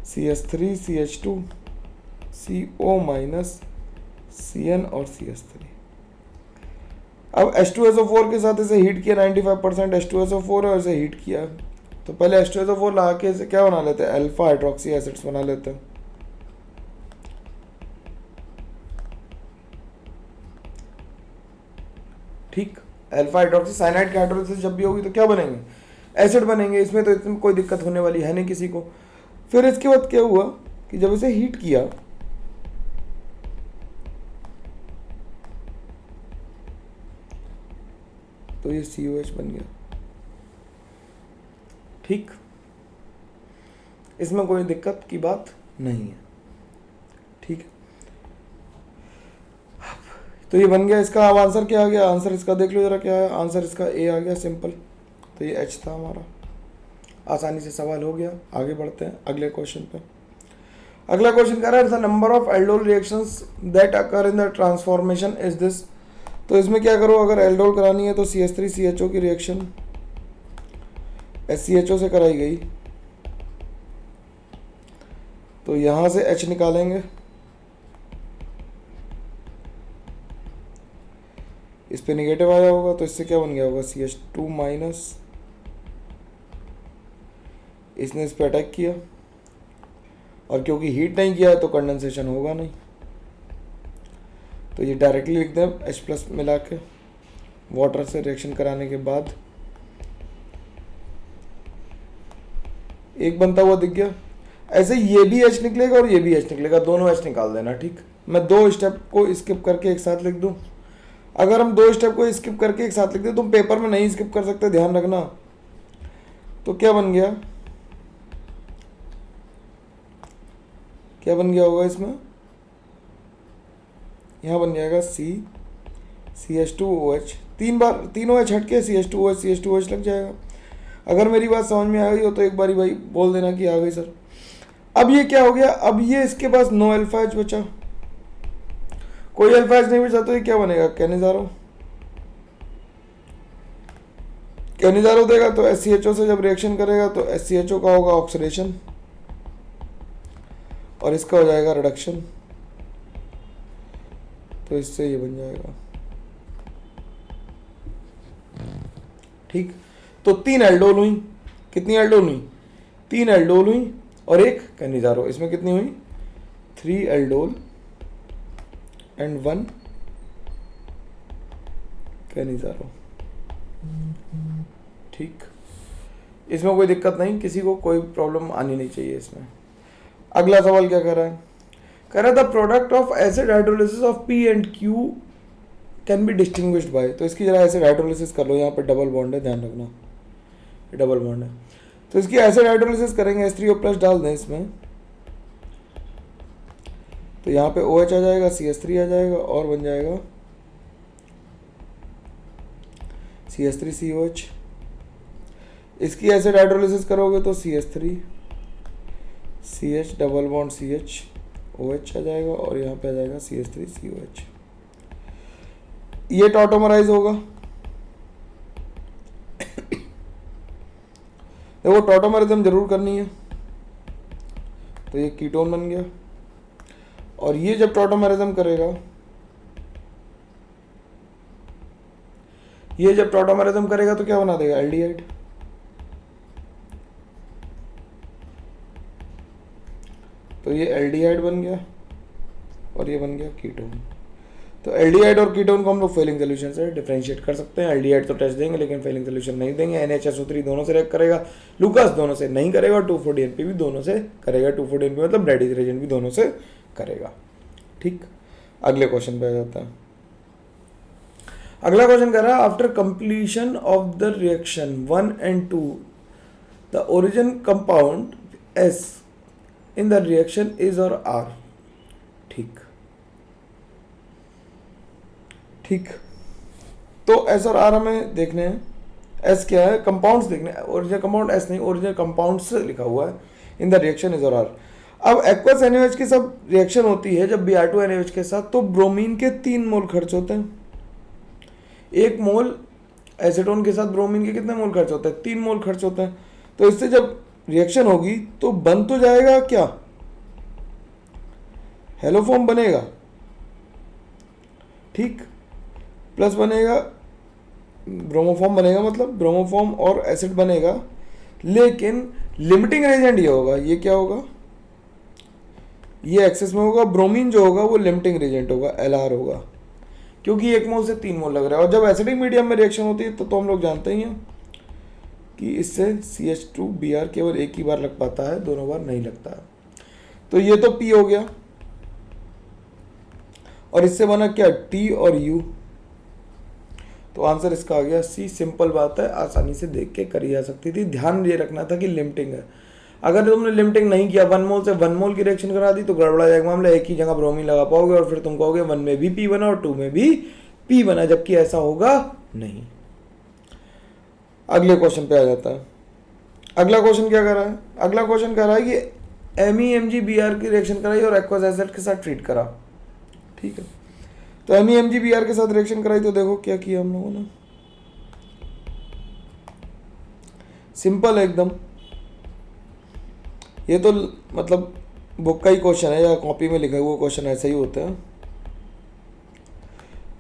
CH3 CH2 CO minus CN और CH3। अब H2SO4 के साथ इसे हीट किया, 95% H2SO4 है और इसे हीट किया, तो पहले H2SO4 ला के इसे क्या बना लेते हैं, अल्फा हाइड्रोक्सी एसिड्स बना लेते हैं। ठीक, अल्फा हाइड्रोक्सी साइनाइड की हाइड्रोलिसिस जब भी होगी तो क्या बनेंगे, एसिड बनेंगे। इसमें तो इसमें कोई दिक्कत होने वाली है नहीं किसी को। फिर इसके बाद क्या हुआ कि जब इसे हीट किया तो ये COH बन गया। ठीक, इसमें कोई दिक्कत की बात नहीं है। ठीक है, तो ये बन गया। इसका अब आंसर क्या आ गया, आंसर इसका देख लो जरा क्या है। आंसर इसका ए आ गया, सिंपल। तो ये H था हमारा, आसानी से सवाल हो गया। आगे बढ़ते हैं अगले क्वेश्चन पे। अगला क्वेश्चन कह रहा है the number of aldol reactions that occur in the transformation is this. तो इसमें क्या करो, अगर एल्डोल करानी है तो CH3CHO की रिएक्शन SCHO से कराई गई, तो यहां से H निकालेंगे, इस पे निगेटिव आया होगा तो इससे क्या बन गया होगा, CH2 माइनस। इसने इस पे अटैक किया और क्योंकि हीट नहीं किया है तो कंडेंसेशन होगा नहीं, तो ये डायरेक्टली लिख दें H+ मिला के वाटर से रिएक्शन कराने के बाद एक बनता हुआ दिख गया। ऐसे ये भी H निकलेगा और ये भी H निकलेगा, दोनों H निकाल देना। ठीक, मैं 2 स्टेप को स्किप करके एक साथ लिख दूं। अगर हम 2 स्टेप को स्किप करके एक साथ लिख दें, तुम पेपर में नहीं स्किप कर सकते, ध्यान रखना। तो क्या बन गया, क्या बन गया होगा इसमें, यहाँ बन जाएगा CH2OH। 3 बार तीनों H हट के CH2OH लग जाएगा। अगर मेरी बात समझ में आ गई हो तो एक बारी भाई बोल देना कि आ गई सर। अब ये क्या हो गया, अब ये इसके पास नो अल्फा H बचा, कोई अल्फा H नहीं बचा, तो ये क्या बनेगा, कैनिजारो देगा। तो SCHO से जब रिएक्शन करेगा तो SCHO का होगा ऑक्सीडेशन और इसका हो जाएगा रिडक्शन, तो इससे ये बन जाएगा। ठीक, तो 3 एल्डोल हुई, कितनी एल्डोल हुई, 3 एल्डोल हुई और एक कैनिजारो। इसमें कितनी हुई, 3 एल्डोल एंड 1 कैनिजारो। ठीक, इसमें कोई दिक्कत नहीं, किसी को कोई प्रॉब्लम आनी नहीं चाहिए इसमें। अगला सवाल क्या कर रहा है, कह रहा है the product of acid hydrolysis of P and Q can be distinguished by. तो इसकी जरा एसिड हाइड्रोलिसिस कर लो, यहाँ पे डबल बॉन्ड है, ध्यान रखना ये डबल बॉन्ड है। तो इसकी एसिड हाइड्रोलिसिस करेंगे, H3O+ डाल दें इसमें, तो यहाँ पे OH आ जाएगा, CH3 आ जाएगा और बन जाएगा CH3COH। इसकी एसिड हाइड्रोलिसिस करोगे तो CH3 CH double bond CH OH आ जाएगा और यहाँ पे आ जाएगा CH3COH। ये टॉटोमराइज होगा, देखो टॉटोमरिज्म जरूर करनी है। तो ये कीटोन बन गया और ये जब टॉटोमरिज्म करेगा, ये जब टॉटोमरिज्म करेगा तो क्या बना देगा, एल्डिहाइड। तो ये एल्डिहाइड बन गया और ये बन गया कीटोन। तो एल्डिहाइड और कीटोन को हम लोग फेलिंग सोल्यूशन से डिफरेंशिएट कर सकते हैं। एल्डिहाइड तो टेस्ट देंगे लेकिन फेलिंग सोल्यूशन नहीं देंगे। NHSO3 दोनों से रिएक्ट करेगा, लूकास दोनों से नहीं करेगा और 2,4-DNP भी दोनों से करेगा। 2,4-DNP मतलब ब्रैडी रिएजेंट भी दोनों से करेगा। ठीक, अगले क्वेश्चन पे आ जाता है। अगला क्वेश्चन कह रहा है after completion of the reaction 1 and 2 the origin compound S in the reaction is और R। ठीक ठीक, तो S और R हमें देखने हैं। S क्या है, कंपाउंड्स देखने हैं, ओरिजिनल कंपाउंड S नहीं, ओरिजिनल कंपाउंड्स लिखा हुआ है इन द रिएक्शन इज और R। अब एक्वस NaOH की सब रिएक्शन होती है जब Br2 NaOH के साथ, तो ब्रोमीन के 3 मोल खर्च होते हैं। 1 मोल एसीटोन के साथ ब्रोमीन के कितने मोल खर्च होते हैं, 3 मोल खर्च होते हैं। तो इससे जब रिएक्शन होगी तो बन तो जाएगा क्या, हेलोफॉर्म बनेगा। ठीक, प्लस बनेगा ब्रोमोफॉर्म बनेगा, मतलब ब्रोमोफॉर्म और एसिड बनेगा, लेकिन लिमिटिंग रेजेंट ये होगा, ये क्या होगा, ये एक्सेस में होगा, ब्रोमीन जो होगा वो लिमिटिंग रेजेंट होगा, Lr होगा, क्योंकि 1 मोल से 3 मोल लग रहा है। और जब एसिडिक मीडियम में रिएक्शन होती है तो हम लोग जानते ही हैं कि इससे CH2Br केवल एक ही बार लग पाता है, दोनों बार नहीं लगता है। तो ये तो P हो गया, और इससे बना क्या, T और U। तो आंसर इसका आ गया C। सिंपल बात है, आसानी से देख के करी जा सकती थी। ध्यान ये रखना था कि लिमिटिंग है। अगर तुमने लिमिटिंग नहीं किया, 1 मोल से 1 मोल की रिएक्शन करा दी तो गड़बड़ा जाएगा मामला, एक ही जगह ब्रोमीन लगा पाओगे और फिर तुम कहोगे 1 में भी P बना और 2 में भी P बना, जबकि ऐसा होगा नहीं। अगले क्वेश्चन पे आ जाता है। अगला क्वेश्चन क्या कर रहा है, अगला क्वेश्चन कह रहा है कि MEMgBr की रिएक्शन कराई और एक्वस एसिड के साथ ट्रीट करा। ठीक है, तो MEMgBr के साथ रिएक्शन कराई तो देखो क्या किया हम लोगों ने, सिंपल है एकदम। ये तो मतलब बुक का ही क्वेश्चन है या कॉपी में लिखा हुआ क्वेश्चन ऐसा ही होता है।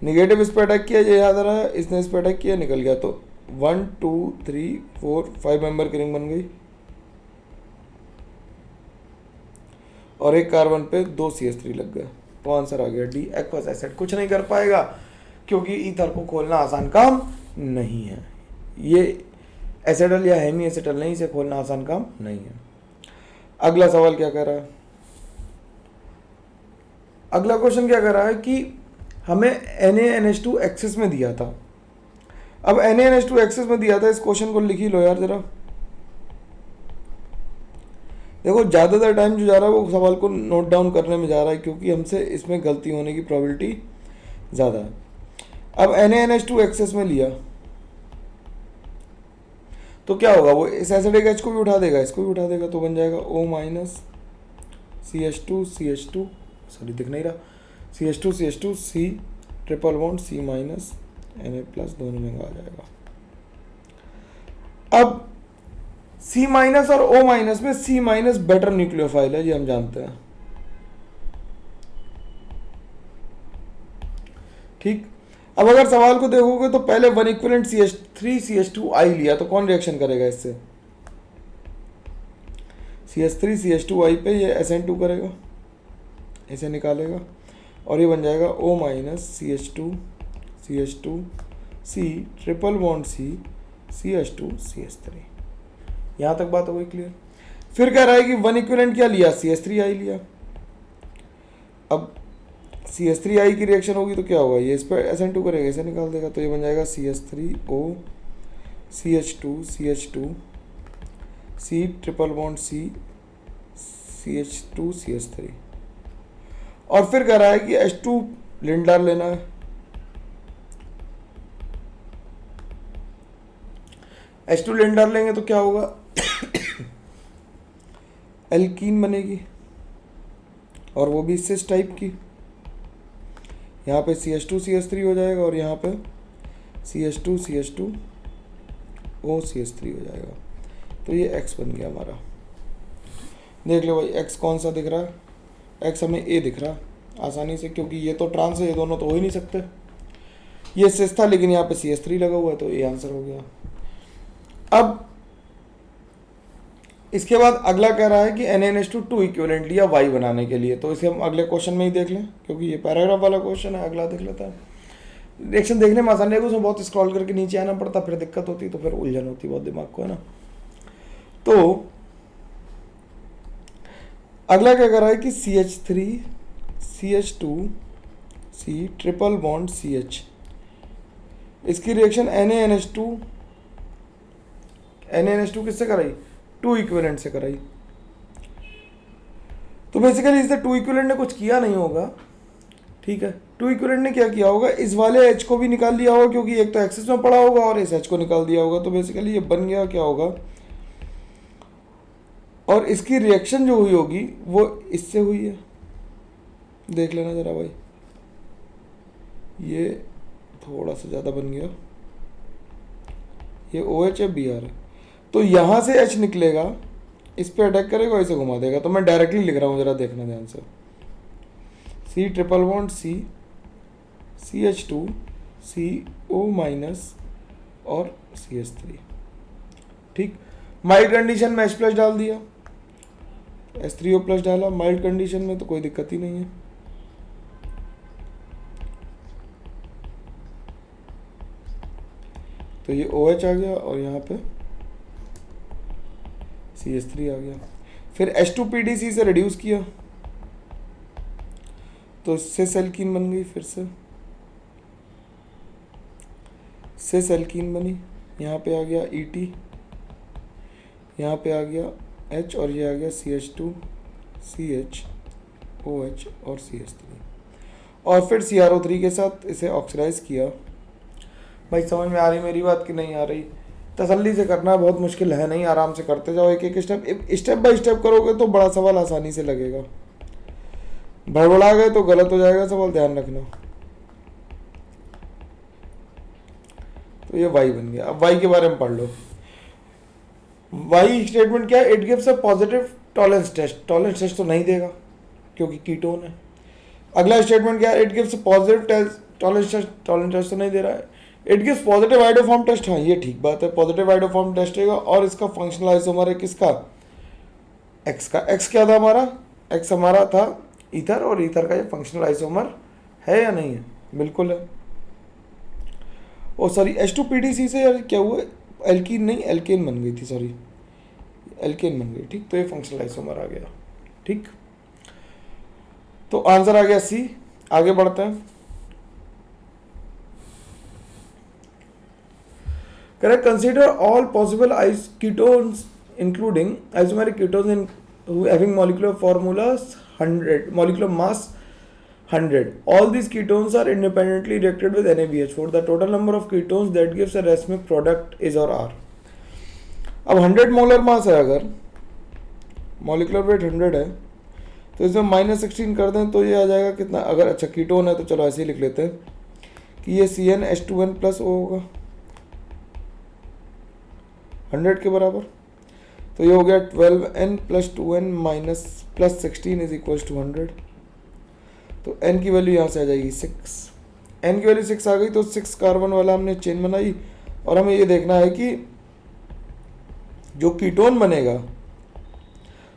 निगेटिव इस पे अटैक किया, ये याद आ रहा है, इसने इस पे अटैक किया, निकल गया। तो 1 2 3 4 5 मेंबर की रिंग बन गई और एक कार्बन पे 2 CH3 लग गए। तो आंसर आ गया डी, एक्वस एसिड कुछ नहीं कर पाएगा क्योंकि ईथर को खोलना आसान काम नहीं है। ये एसिडल या हेमी एसिडल नहीं, इसे खोलना आसान काम नहीं है। अगला सवाल क्या कह रहा है, अगला क्वेश्चन क्या कह रहा है कि हमें NaNH2 एक्सेस में दिया था। अब NaNH2 एक्सेस में दिया था, इस क्वेश्चन को लिख ही लो यार जरा। देखो ज़्यादातर टाइम जो जा रहा है वो सवाल को नोट डाउन करने में जा रहा है, क्योंकि हमसे इसमें गलती होने की प्रोबेबिलिटी ज़्यादा है। अब NaNH2 एक्सेस में लिया तो क्या होगा, वो इस एसिडिक H को भी उठा देगा, इसको भी उठा देगा, तो बन जाएगा O माइनस CH2 सॉरी दिख नहीं रहा, CH2 C triple bond C minus Na plus, दोनों में आ जाएगा। अब C माइनस और O माइनस में C माइनस बेटर न्यूक्लियोफाइल है, ये हम जानते हैं। ठीक, अब अगर सवाल को देखोगे तो पहले 1 इक्विवेलेंट CH3 CH2I लिया, तो कौन रिएक्शन करेगा इससे, CH3 CH2I पे ये SN2 करेगा, इसे निकालेगा और ये बन जाएगा O minus CH2 C triple bond C CH2 CH3। यहाँ तक बात हो गई क्लियर। फिर कह रहा है कि 1 इक्विवेलेंट क्या लिया, CH3I लिया। अब CH3I की रिएक्शन होगी तो क्या होगा, ये इस पर SN2 करेगा, इसे निकाल देगा, तो ये बन जाएगा CH3O CH2 C triple bond C CH2 CH3। और फिर कह रहा है कि H2 लिंडार लेना है। H2 लिंडार लेंगे तो क्या होगा, एल्कीन बनेगी और वो भी सिस टाइप की। यहाँ पे CH2 CH3 हो जाएगा और यहाँ पे CH2 O CH3 हो जाएगा। तो ये X बन गया हमारा। देख लो भाई X कौन सा दिख रहा है, X हमें A दिख रहा है आसानी से, क्योंकि ये तो ट्रांस है, ये दोनों तो हो ही नहीं सकते। ये सिस था लेकिन यहाँ पे CH3 लगा हुआ है, तो ये आंसर हो गया। अब इसके बाद अगला कह रहा है कि NaNH2 2 इक्विवेलेंट लिया Y बनाने के लिए, तो इसे हम अगले क्वेश्चन में ही देख लें, क्योंकि ये पैराग्राफ वाला क्वेश्चन है। अगला देख लेता है, रिएक्शन देखने में आसान रहेगा, उसमें बहुत स्क्रॉल करके नीचे आना पड़ता, फिर दिक्कत होती, तो फिर उलझन होती बहुत दिमाग को, है ना। तो अगला क्या कर रहा है कि CH3 CH2 C triple bond CH, इसकी रिएक्शन NaNH2 किससे कराई, 2 इक्विवेलेंट से कराई। तो बेसिकली इससे 2 इक्विवेलेंट ने कुछ किया नहीं होगा, ठीक है। 2 इक्विवेलेंट ने क्या किया होगा, इस वाले H को भी निकाल लिया होगा, क्योंकि एक तो एक्सेस में पड़ा होगा और इस H को निकाल दिया होगा। तो बेसिकली ये बन गया क्या होगा, और इसकी रिएक्शन जो हुई होगी वो इससे हुई है, देख लेना जरा भाई, ये थोड़ा सा ज़्यादा बन गया, ये OH है Br है, तो यहाँ से H निकलेगा, इस पे अटैक करेगा, इसे घुमा देगा। तो मैं डायरेक्टली लिख रहा हूँ, जरा देखना ध्यान से, C triple bond C CH2 CO minus और CH3। ठीक, माइल्ड कंडीशन में H+ डाल दिया, H3O+ डाला, माइल्ड कंडीशन में तो कोई दिक्कत ही नहीं है। तो ये OH आ गया और यहाँ पे CH3 आ गया। फिर H2PDC से रिड्यूस किया तो सिस एल्कीन बन गई, फिर से सिस एल्कीन बनी, यहाँ पे आ गया ET, यहाँ पे आ गया H और ये आ गया CH2 CH OH और CH3 और फिर CrO3 के साथ इसे ऑक्सीडाइज किया। भाई समझ में आ रही मेरी बात कि नहीं आ रही? तसल्ली से करना, बहुत मुश्किल है नहीं, आराम से करते जाओ, एक एक स्टेप बाय स्टेप करोगे तो बड़ा सवाल आसानी से लगेगा। भड़बड़ा गए तो गलत हो जाएगा सवाल, ध्यान रखना। तो ये Y बन गया। अब Y के बारे में पढ़ लो। Y स्टेटमेंट क्या है? It gives a positive Tollens test. Tollens test तो नहीं देगा क्योंकि कीटोन है। अगला स्टेटमेंट क्या है? It gives positive Tollens test. Tollens test तो नहीं दे रहा है। It gives positive iodoform test. हाँ ये ठीक बात है, पॉजिटिव आइडोफॉर्म टेस्ट है और इसका फंक्शनल आइसोमर है किसका? एक्स का। एक्स क्या था हमारा? एक्स हमारा था ईथर, और ईथर का ये फंक्शनल आइसोमर है या नहीं है? बिल्कुल है। ओ सॉरी, H2PDC से यार क्या हुआ? एल्कीन नहीं, एल्केन बन गई थी, सॉरी एल्केन बन गई, ठीक। तो ये फंक्शनल आइसोमर आ गया, ठीक। तो आंसर आ गया सी। आगे बढ़ते हैं। Correct, consider all possible ketones including isomeric ketones in having molecular formulas 100, molecular mass 100. All these ketones are independently reacted with NaBH4. The total number of ketones that gives a racemic product is or are. अब 100 molar mass है, अगर molecular weight 100 है तो इसमें -16 कर दें तो ये आ जाएगा कितना? अगर अच्छा कीटोन है तो चलो ऐसे ही लिख लेते हैं कि ये CnH2n+O होगा 100 के बराबर। तो ये हो गया 12n + 2n + 16 is equal to 100। तो n की वैल्यू यहाँ से आ जाएगी 6। n की वैल्यू 6 आ गई तो 6 कार्बन वाला हमने चेन बनाई और हमें ये देखना है कि जो कीटोन बनेगा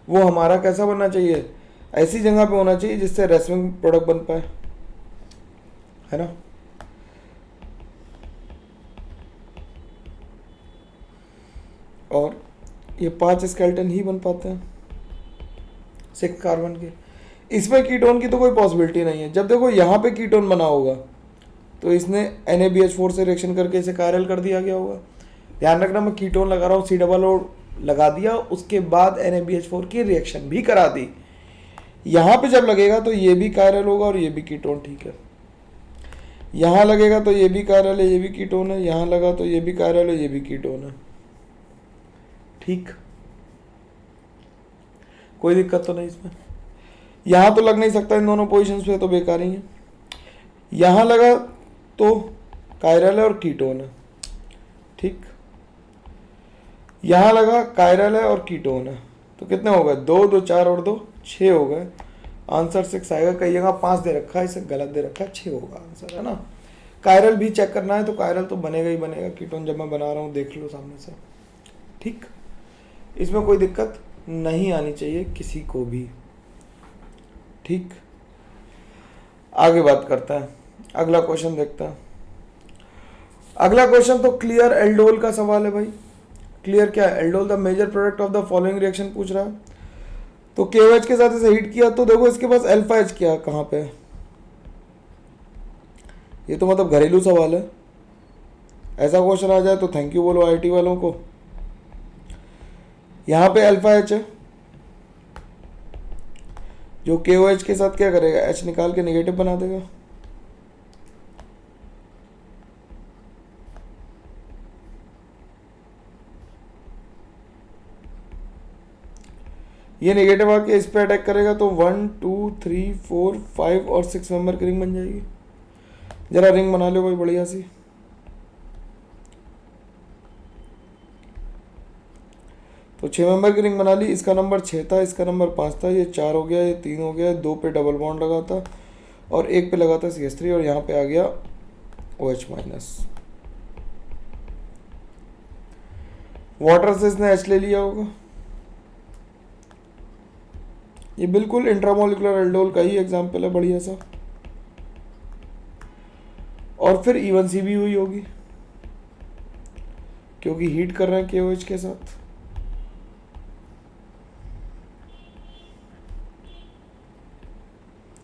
वो हमारा कैसा बनना चाहिए? ऐसी जगह पे होना चाहिए जिससे रेसमिक प्रोडक्ट बन पाए, है ना। और ये 5 स्केलेटन ही बन पाते हैं 6 कार्बन के। इसमें कीटोन की तो कोई पॉसिबिलिटी नहीं है। जब देखो यहाँ पे कीटोन बना होगा तो इसने NaBH4 से रिएक्शन करके इसे कायरल कर दिया गया होगा। ध्यान रखना, मैं कीटोन लगा रहा हूँ, C लगा दिया, उसके बाद NaBH4 की रिएक्शन भी करा दी। यहाँ पे जब लगेगा तो ये भी कायरल होगा और ये भी कीटोन, ठीक है। यहाँ लगेगा तो ये भी कायरल है, ये भी कीटोन है, यहाँ लगा तो ये भी कायरल है, ये भी कीटोन है, ठीक। कोई दिक्कत तो नहीं इसमें। यहाँ तो लग नहीं सकता इन दोनों पोजीशंस पे, तो बेकार ही है। यहाँ लगा तो कायरल है और कीटोन है, ठीक। यहाँ लगा कायरल है और कीटोन है, तो कितने हो गए? 2 2 4 और 2 6 हो गए। आंसर 6 आएगा। कई जगह 5 दे रखा है, इसे गलत दे रखा है, 6 होगा आंसर, है ना। कायरल भी चेक करना है तो कायरल तो बनेगा ही बनेगा। कीटोन जब मैं बना रहा हूँ देख लो सामने से, ठीक। इसमें कोई दिक्कत नहीं आनी चाहिए किसी को भी, ठीक। आगे बात करता है, अगला क्वेश्चन देखता है। अगला क्वेश्चन तो क्लियर एल्डोल का सवाल है भाई। क्लियर क्या है? Aldol the major product of the following reaction पूछ रहा है। तो KOH के साथ इसे हीट किया तो देखो इसके पास अल्फा H क्या कहाँ पे है? ये तो मतलब घरेलू सवाल है। ऐसा क्वेश्चन आ जाए तो थैंक यू बोलो IIT वालों को। यहाँ पे अल्फा H है जो KOH के साथ क्या करेगा? H निकाल के नेगेटिव बना देगा। ये नेगेटिव आके इस पे अटैक करेगा तो 1 2 3 4 5 और 6 मेंबर की रिंग बन जाएगी। जरा रिंग बना लो भाई बढ़िया सी। तो 6 मेंबर की रिंग बना ली। इसका नंबर 6 था, इसका नंबर 5 था, ये 4 हो गया, ये 3 हो गया, 2 पे डबल बॉन्ड लगा था और 1 पे लगा था CH3 और यहाँ पे आ गया OH-। वाटर से इसने H ले लिया होगा। ये बिल्कुल इंट्रामोलिकुलर एल्डोल का ही एग्जाम्पल है, बढ़िया सा। और फिर E1C भी हुई होगी क्योंकि हीट कर रहे हैं KOH के साथ।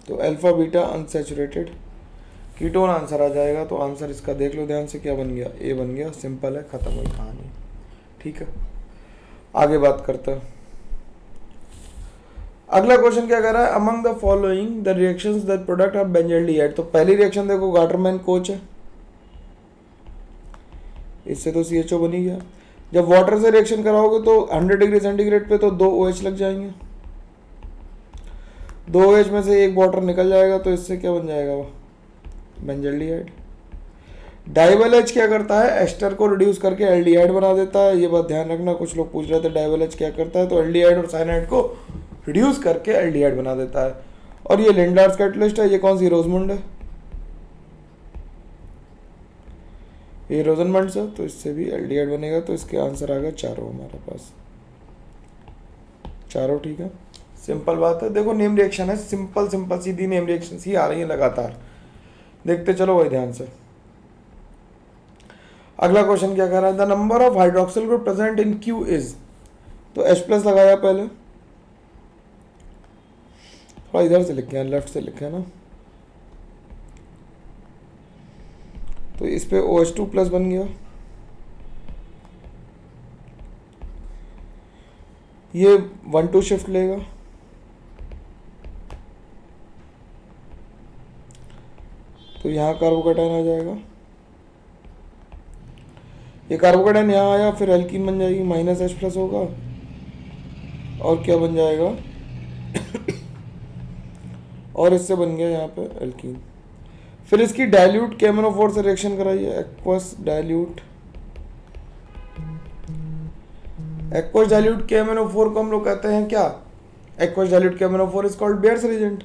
तो alpha beta unsaturated ketone answer आ जाएगा। तो आंसर इसका देख लो ध्यान से, क्या बन गया, ए बन गया। सिंपल है, खत्म हुई कहानी। ठीक है, आगे बात करते हैं। अगला क्वेश्चन क्या कर रहा है, among the following the reactions that product of benzaldehyde. तो पहली रिएक्शन देखो, गाटरमैन कोच है, इससे तो CHO बन ही गया। जब वाटर से रिएक्शन कराओगे तो 100 डिग्री सेंटीग्रेड पे तो 2 OH लग जाएंगे, 2 OH में से एक वाटर निकल जाएगा, तो इससे क्या बन जाएगा, वो बेंजल्डिहाइड। डाइवल H क्या करता है, एस्टर को रिड्यूस करके एल्डिहाइड बना देता है। ये बात ध्यान रखना, कुछ लोग पूछ रहे थे डाइवल H क्या करता है, तो एल्डिहाइड और साइनाइड को रिड्यूस करके एल्डिहाइड बना देता है। और ये लिंडार्स कैटलिस्ट है, ये कौन सी, रोजमुंड है, ये रोजनमंड है, तो इससे भी एल्डिहाइड बनेगा। तो इसके आंसर आ गया चारों हमारे पास, चारों। ठीक है, सिंपल बात है। देखो नेम रिएक्शन है, सिंपल सिंपल सीधी नेम रिएक्शन ही आ रही है लगातार, देखते चलो भाई ध्यान से। अगला क्वेश्चन क्या कर रहा है, the number of hydroxyl group present in Q is. तो H+ लगाया पहले, थोड़ा इधर से लिखे हैं, लेफ्ट से लिखे हैं ना, तो इस पे OH2+ बन गया। ये 1,2 शिफ्ट लेगा, तो यहाँ कार्बोकेटाइन आ जाएगा। ये कार्बोकेटाइन यहाँ आया, फिर एल्कीन बन जाएगी, -H+ होगा, और क्या बन जाएगा और इससे बन गया यहाँ पे एल्कीन। फिर इसकी डाइल्यूट KMnO4 से रिएक्शन कराइए, एक्वस डाइल्यूट KMnO4 को हम लोग कहते हैं क्या, aqueous dilute KMnO4 is called bears reagent.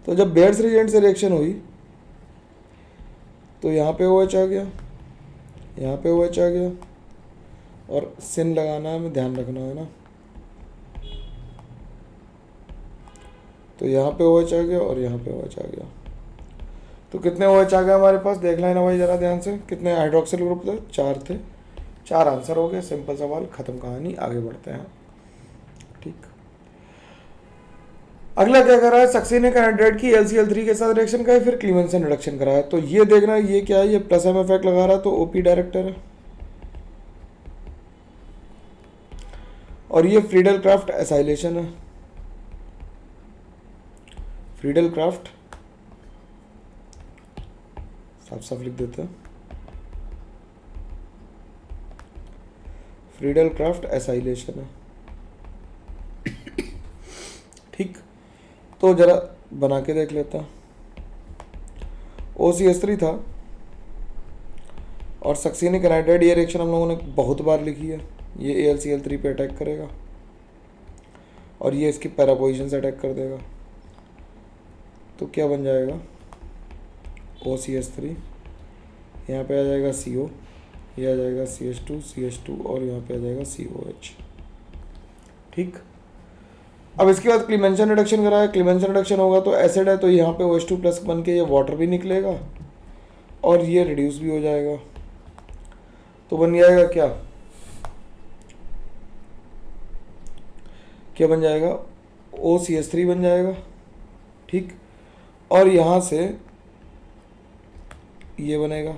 तो जब बेयर्स रिएजेंट से रिएक्शन हुई तो यहाँ पे OH आ गया, यहाँ पे OH आ गया, और सिन लगाना है, हमें ध्यान रखना है ना। तो यहाँ पे OH आ गया और यहाँ पे OH आ गया। तो कितने OH आ गए हमारे पास, देख लेना भाई जरा ध्यान से, कितने हाइड्रोक्सिल ग्रुप थे, 4 थे, 4 आंसर हो गए। सिंपल सवाल, खत्म कहानी, आगे बढ़ते हैं। ठीक, अगला क्या कर रहा है, सक्सेनिक एनहाइड्राइड की LCl3 के साथ रिएक्शन का है, फिर क्लीमेंसन रिडक्शन करा है। तो ये देखना ये क्या है, ये +M इफेक्ट लगा रहा है, तो OP डायरेक्टर है। और ये फ्रीडल क्राफ्ट एसाइलेशन है, फ्रीडल क्राफ्ट साफ साफ लिख देते हैं, फ्रीडल क्राफ्ट एसाइलेशन है। ठीक, तो जरा बना के देख लेता हूँ। OCH3 था और सक्सेनिक एनहाइड्राइड, ये रिएक्शन हम लोगों ने बहुत बार लिखी है। ये AlCl3 पे अटैक करेगा और ये इसकी पैरा पोजीशन से अटैक कर देगा, तो क्या बन जाएगा, OCH3, यहाँ पे आ जाएगा CO, ये आ जाएगा CH2 और यहाँ पे आ जाएगा COH। ठीक, अब इसके बाद क्लीमेंसन रिडक्शन कराया, क्लीमेंसन रिडक्शन होगा तो एसिड है, तो यहाँ पे OH2+ बन के ये वाटर भी निकलेगा और ये रिड्यूस भी हो जाएगा, तो बन जाएगा क्या, क्या बन जाएगा, OCH3 बन जाएगा। ठीक, और यहाँ से ये बनेगा,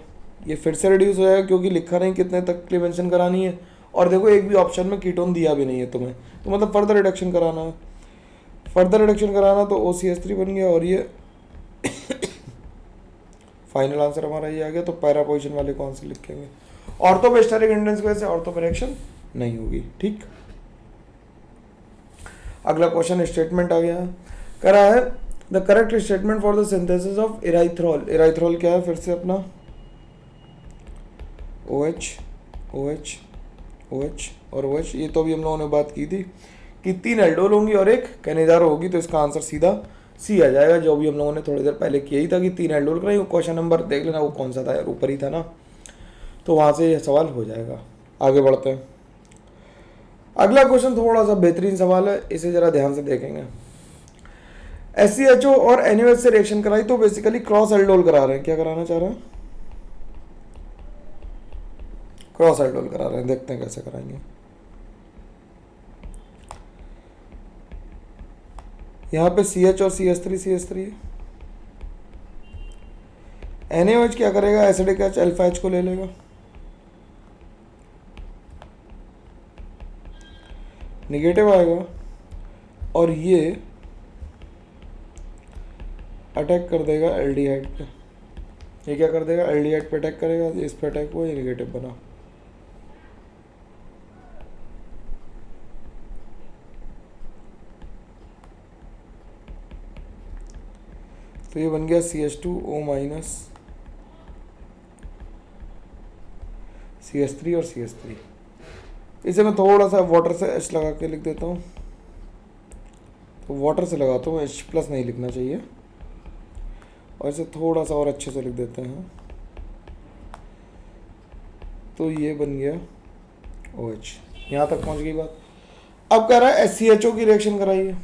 ये फिर से रिड्यूस हो जाएगा क्योंकि लिखा नहीं कितने तक क्लीमेंसन करानी है। और देखो एक भी ऑप्शन में कीटोन दिया भी नहीं है तुम्हें, तो मतलब फर्दर रिडक्शन कराना है, फर्दर रिडक्शन कराना, तो OCH3 बन गया और ये फाइनल आंसर हमारा ये आ गया। तो पैरा पोजीशन वाले कौन से लिखेंगे, ऑर्थो पे स्टेरिक हिंड्रेंस की वजह से ऑर्थो पे रिएक्शन नहीं होगी। ठीक, अगला क्वेश्चन स्टेटमेंट आ गया, करा है the correct statement for the synthesis of erythritol. Erythritol क्या है, फिर से अपना OH OH OH और OH। ये तो अभी हम लोगों ने बात की थी कि 3 एल्डोल होंगी और एक कैनेजारो होगी, तो इसका आंसर सीधा C आ जाएगा, जो भी हम लोगों ने थोड़ी देर पहले किया ही था कि 3 एल्डोल कराई। क्वेश्चन नंबर देख लेना वो कौन सा था यार, ऊपर ही था ना, तो वहाँ से ये सवाल हो जाएगा। आगे बढ़ते हैं। अगला क्वेश्चन थोड़ा सा बेहतरीन सवाल है, इसे जरा ध्यान से देखेंगे। SCHO और NaOH से रिएक्शन कराई तो बेसिकली क्रॉस एल्डोल करा रहे हैं। क्या कराना चाह रहे हैं? क्रॉस एल्डोल करा रहे हैं। देखते हैं कैसे कराएंगे। यहाँ पे CH और CH3 है। NaOH क्या करेगा? एसिडिक H अल्फा H को ले लेगा, निगेटिव आएगा और ये अटैक कर देगा एल्डिहाइड पे। ये क्या कर देगा? एल्डिहाइड पे अटैक करेगा, इस पे अटैक हुआ, ये निगेटिव बना। तो ये बन गया CH2O माइनस CH3 और CH3। इसे मैं थोड़ा सा वाटर से H लगा के लिख देता हूँ। तो वाटर से लगाता हूँ, H प्लस नहीं लिखना चाहिए, और इसे थोड़ा सा और अच्छे से लिख देते हैं। तो ये बन गया OH। यहाँ तक पहुँच गई बात। अब कह रहा है SCHO की रिएक्शन कराइए।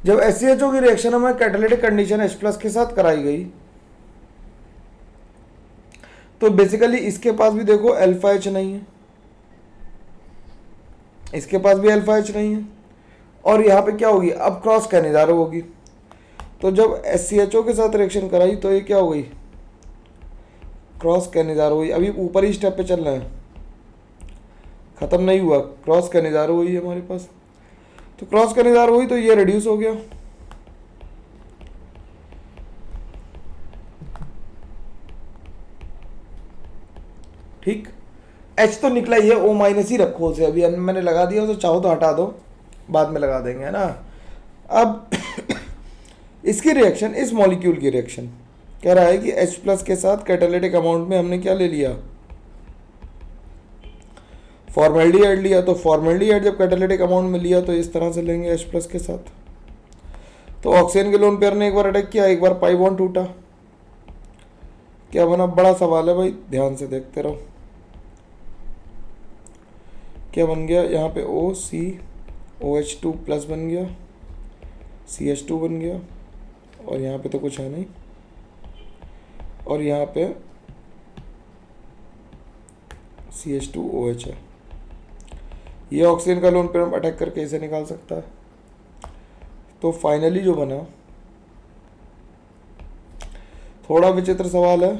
जब SCHO की रिएक्शन हमें कैटालिटिक कंडीशन H प्लस के साथ कराई गई तो बेसिकली इसके पास भी देखो अल्फा H नहीं है, इसके पास भी अल्फा H नहीं है, और यहाँ पे क्या होगी? अब क्रॉस कैनिजारो होगी। तो जब SCHO के साथ रिएक्शन कराई तो ये क्या हो गई? क्रॉस कैनिजारो हुई। अभी ऊपर ही स्टेप पे चल रहा है, खत्म नहीं हुआ, क्रॉस कैनिजारो हुई है हमारे पास। तो क्रॉस कैनिजारो हुई तो ये रिड्यूस हो गया, ठीक। H तो निकला ही है, O माइनस ही रखो उसे, अभी मैंने लगा दिया, तो चाहो तो हटा दो, बाद में लगा देंगे, है ना। अब इसकी रिएक्शन, इस मॉलिक्यूल की रिएक्शन कह रहा है कि H प्लस के साथ कैटालिटिक अमाउंट में हमने क्या ले लिया? फॉर्मेल्डिहाइड लिया। तो फॉर्मेल्डिहाइड जब कैटालिटिक अमाउंट में लिया तो इस तरह से लेंगे H प्लस के साथ। तो ऑक्सीजन के लोन पेयर ने एक बार अटैक किया, एक बार पाई बॉन्ड टूटा। क्या बना? बड़ा सवाल है भाई, ध्यान से देखते रहो। क्या बन गया? यहाँ पे OCOH2 प्लस बन गया, CH2 बन गया, और यहाँ पे तो कुछ है नहीं, और यहाँ पे CH2OH है। ये ऑक्सीजन का लोन पेयर अटैक करके इसे निकाल सकता है। तो फाइनली जो बना, थोड़ा विचित्र सवाल है,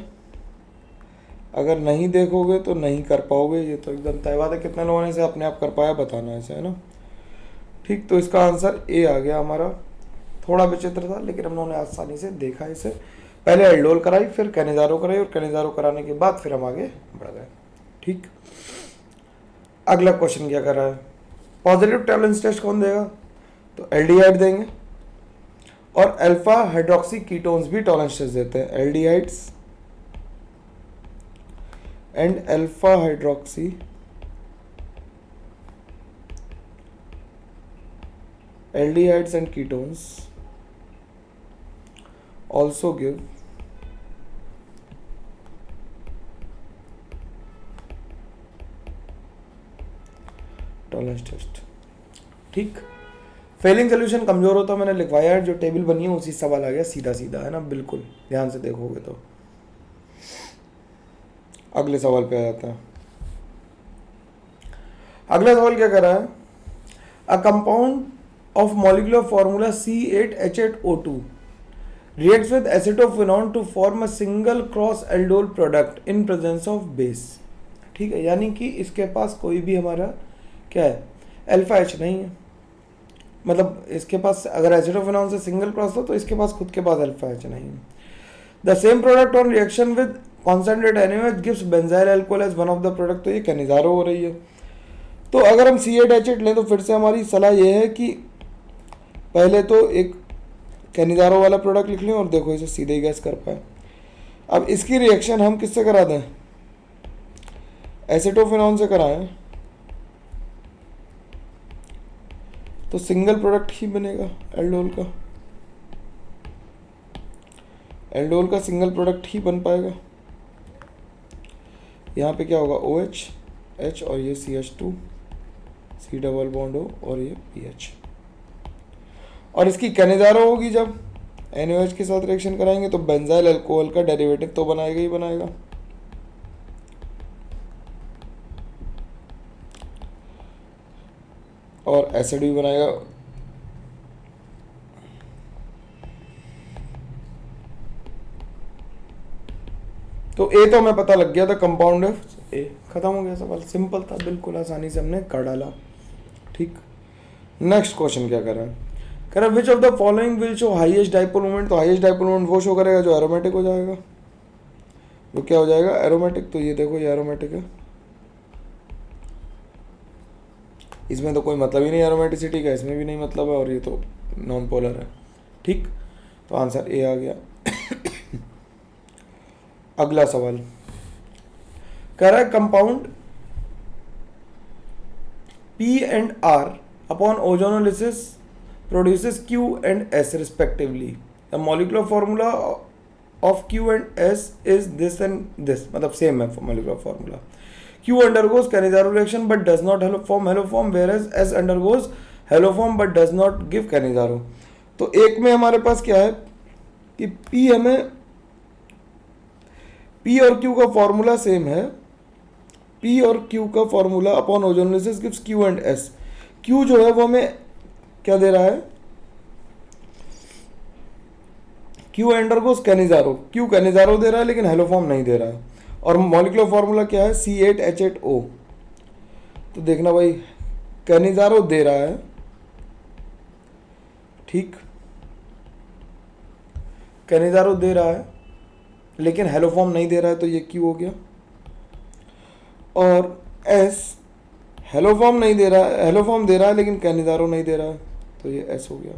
अगर नहीं देखोगे तो नहीं कर पाओगे, ये तो एकदम तय बात है। कितने लोगों ने इसे अपने आप कर पाया बताना है इसे, है ना, ठीक। तो इसका आंसर ए आ गया हमारा। थोड़ा विचित्र था लेकिन हम लोगों ने आसानी से देखा इसे। पहले एल्डोल कराई, फिर कैनिजारो कराई, और कैनिजारो कराने के बाद फिर हम आगे बढ़ गए, ठीक। अगला क्वेश्चन क्या कर रहा है? पॉजिटिव टॉलरेंस टेस्ट कौन देगा? तो एल्डिहाइड देंगे, और अल्फा हाइड्रोक्सी कीटोन्स भी टॉलरेंस टेस्ट देते हैं। Aldehydes and alpha hydroxy aldehydes and ketones also give Tollens test, ठीक। फेलिंग सोल्यूशन कमजोर होता मैंने लिखवाया है, जो टेबल बनी है उसी सवाल आ गया सीधा सीधा, है ना, बिल्कुल ध्यान से देखोगे तो। अगले सवाल पे आ जाता है। अगला सवाल क्या कर रहा है? A compound of molecular formula C8H8O2 reacts with acetophenone to form a single cross aldol product in presence of base, ठीक है। यानी कि इसके पास कोई भी हमारा क्या है? अल्फा H नहीं है। मतलब इसके पास अगर एसिटोफेनॉन से सिंगल क्रॉस हो तो इसके पास खुद के पास अल्फा H नहीं है। The same product on reaction with concentrate NaOH gives benzyl alcohol as one of the product. तो ये कैनिजारो हो रही है। तो अगर हम C8H8 लें तो फिर से हमारी सलाह यह है कि पहले तो एक कैनिजारो वाला प्रोडक्ट लिख लें, और देखो इसे सीधे ही गैस कर पाए। अब इसकी रिएक्शन हम किससे करा दें? एसिटोफेनॉन से कराएं तो सिंगल प्रोडक्ट ही बनेगा एल्डोल का। एल्डोल का सिंगल प्रोडक्ट ही बन पाएगा। यहाँ पे क्या होगा? OH, H और ये CH2 C double bond O और ये PH। और इसकी कैनेजारो होगी जब NaOH के साथ रिएक्शन कराएंगे तो बेंजाइल अल्कोहल का डेरिवेटिव तो बनाएगा ही बनाएगा। और एसिड भी बनाएगा। तो ए तो हमें पता लग गया था, कंपाउंड है ए, खत्म हो गया सवाल, सिंपल था बिल्कुल, आसानी से हमने कर डाला। ठीक, नेक्स्ट क्वेश्चन क्या कर रहा है, कह रहा है विच of the following will show highest dipole moment. तो हाईएस्ट डाइपोल मोमेंट वो शो करेगा जो एरोमेटिक हो जाएगा। वो क्या हो जाएगा, एरोमेटिक। तो ये देखो ये एरोमेटिक है, इसमें तो कोई मतलब ही नहीं एरोमेटिसिटी का, इसमें भी नहीं मतलब है, और ये तो नॉन पोलर है। ठीक, तो आंसर ए आ गया। अगला सवाल कह रहा है compound P and R upon ozonolysis produces Q and S respectively. The molecular formula of Q and S is this and this, मतलब सेम है molecular formula. Q undergoes Cannizzaro reaction but does not form haloform, whereas S undergoes haloform but does not give Cannizzaro. तो एक में हमारे पास क्या है कि P हमें P और Q का फॉर्मूला सेम है। P और Q का formula upon ozonolysis gives Q and S। Q जो है वो हमें क्या दे रहा है, Q undergoes Cannizzaro, Q Cannizzaro दे रहा है लेकिन हेलोफॉर्म नहीं दे रहा है। और मॉलिक्यूलर फॉर्मूला क्या है, C8H8O। तो देखना भाई, कैनिजारो दे रहा है, ठीक, कैनिजारो दे रहा है लेकिन हेलोफॉर्म नहीं दे रहा है, तो ये Q हो गया। और S हेलोफॉर्म नहीं दे रहा है, हेलोफॉर्म दे रहा है लेकिन कैनिजारो नहीं दे रहा है, तो ये S हो गया।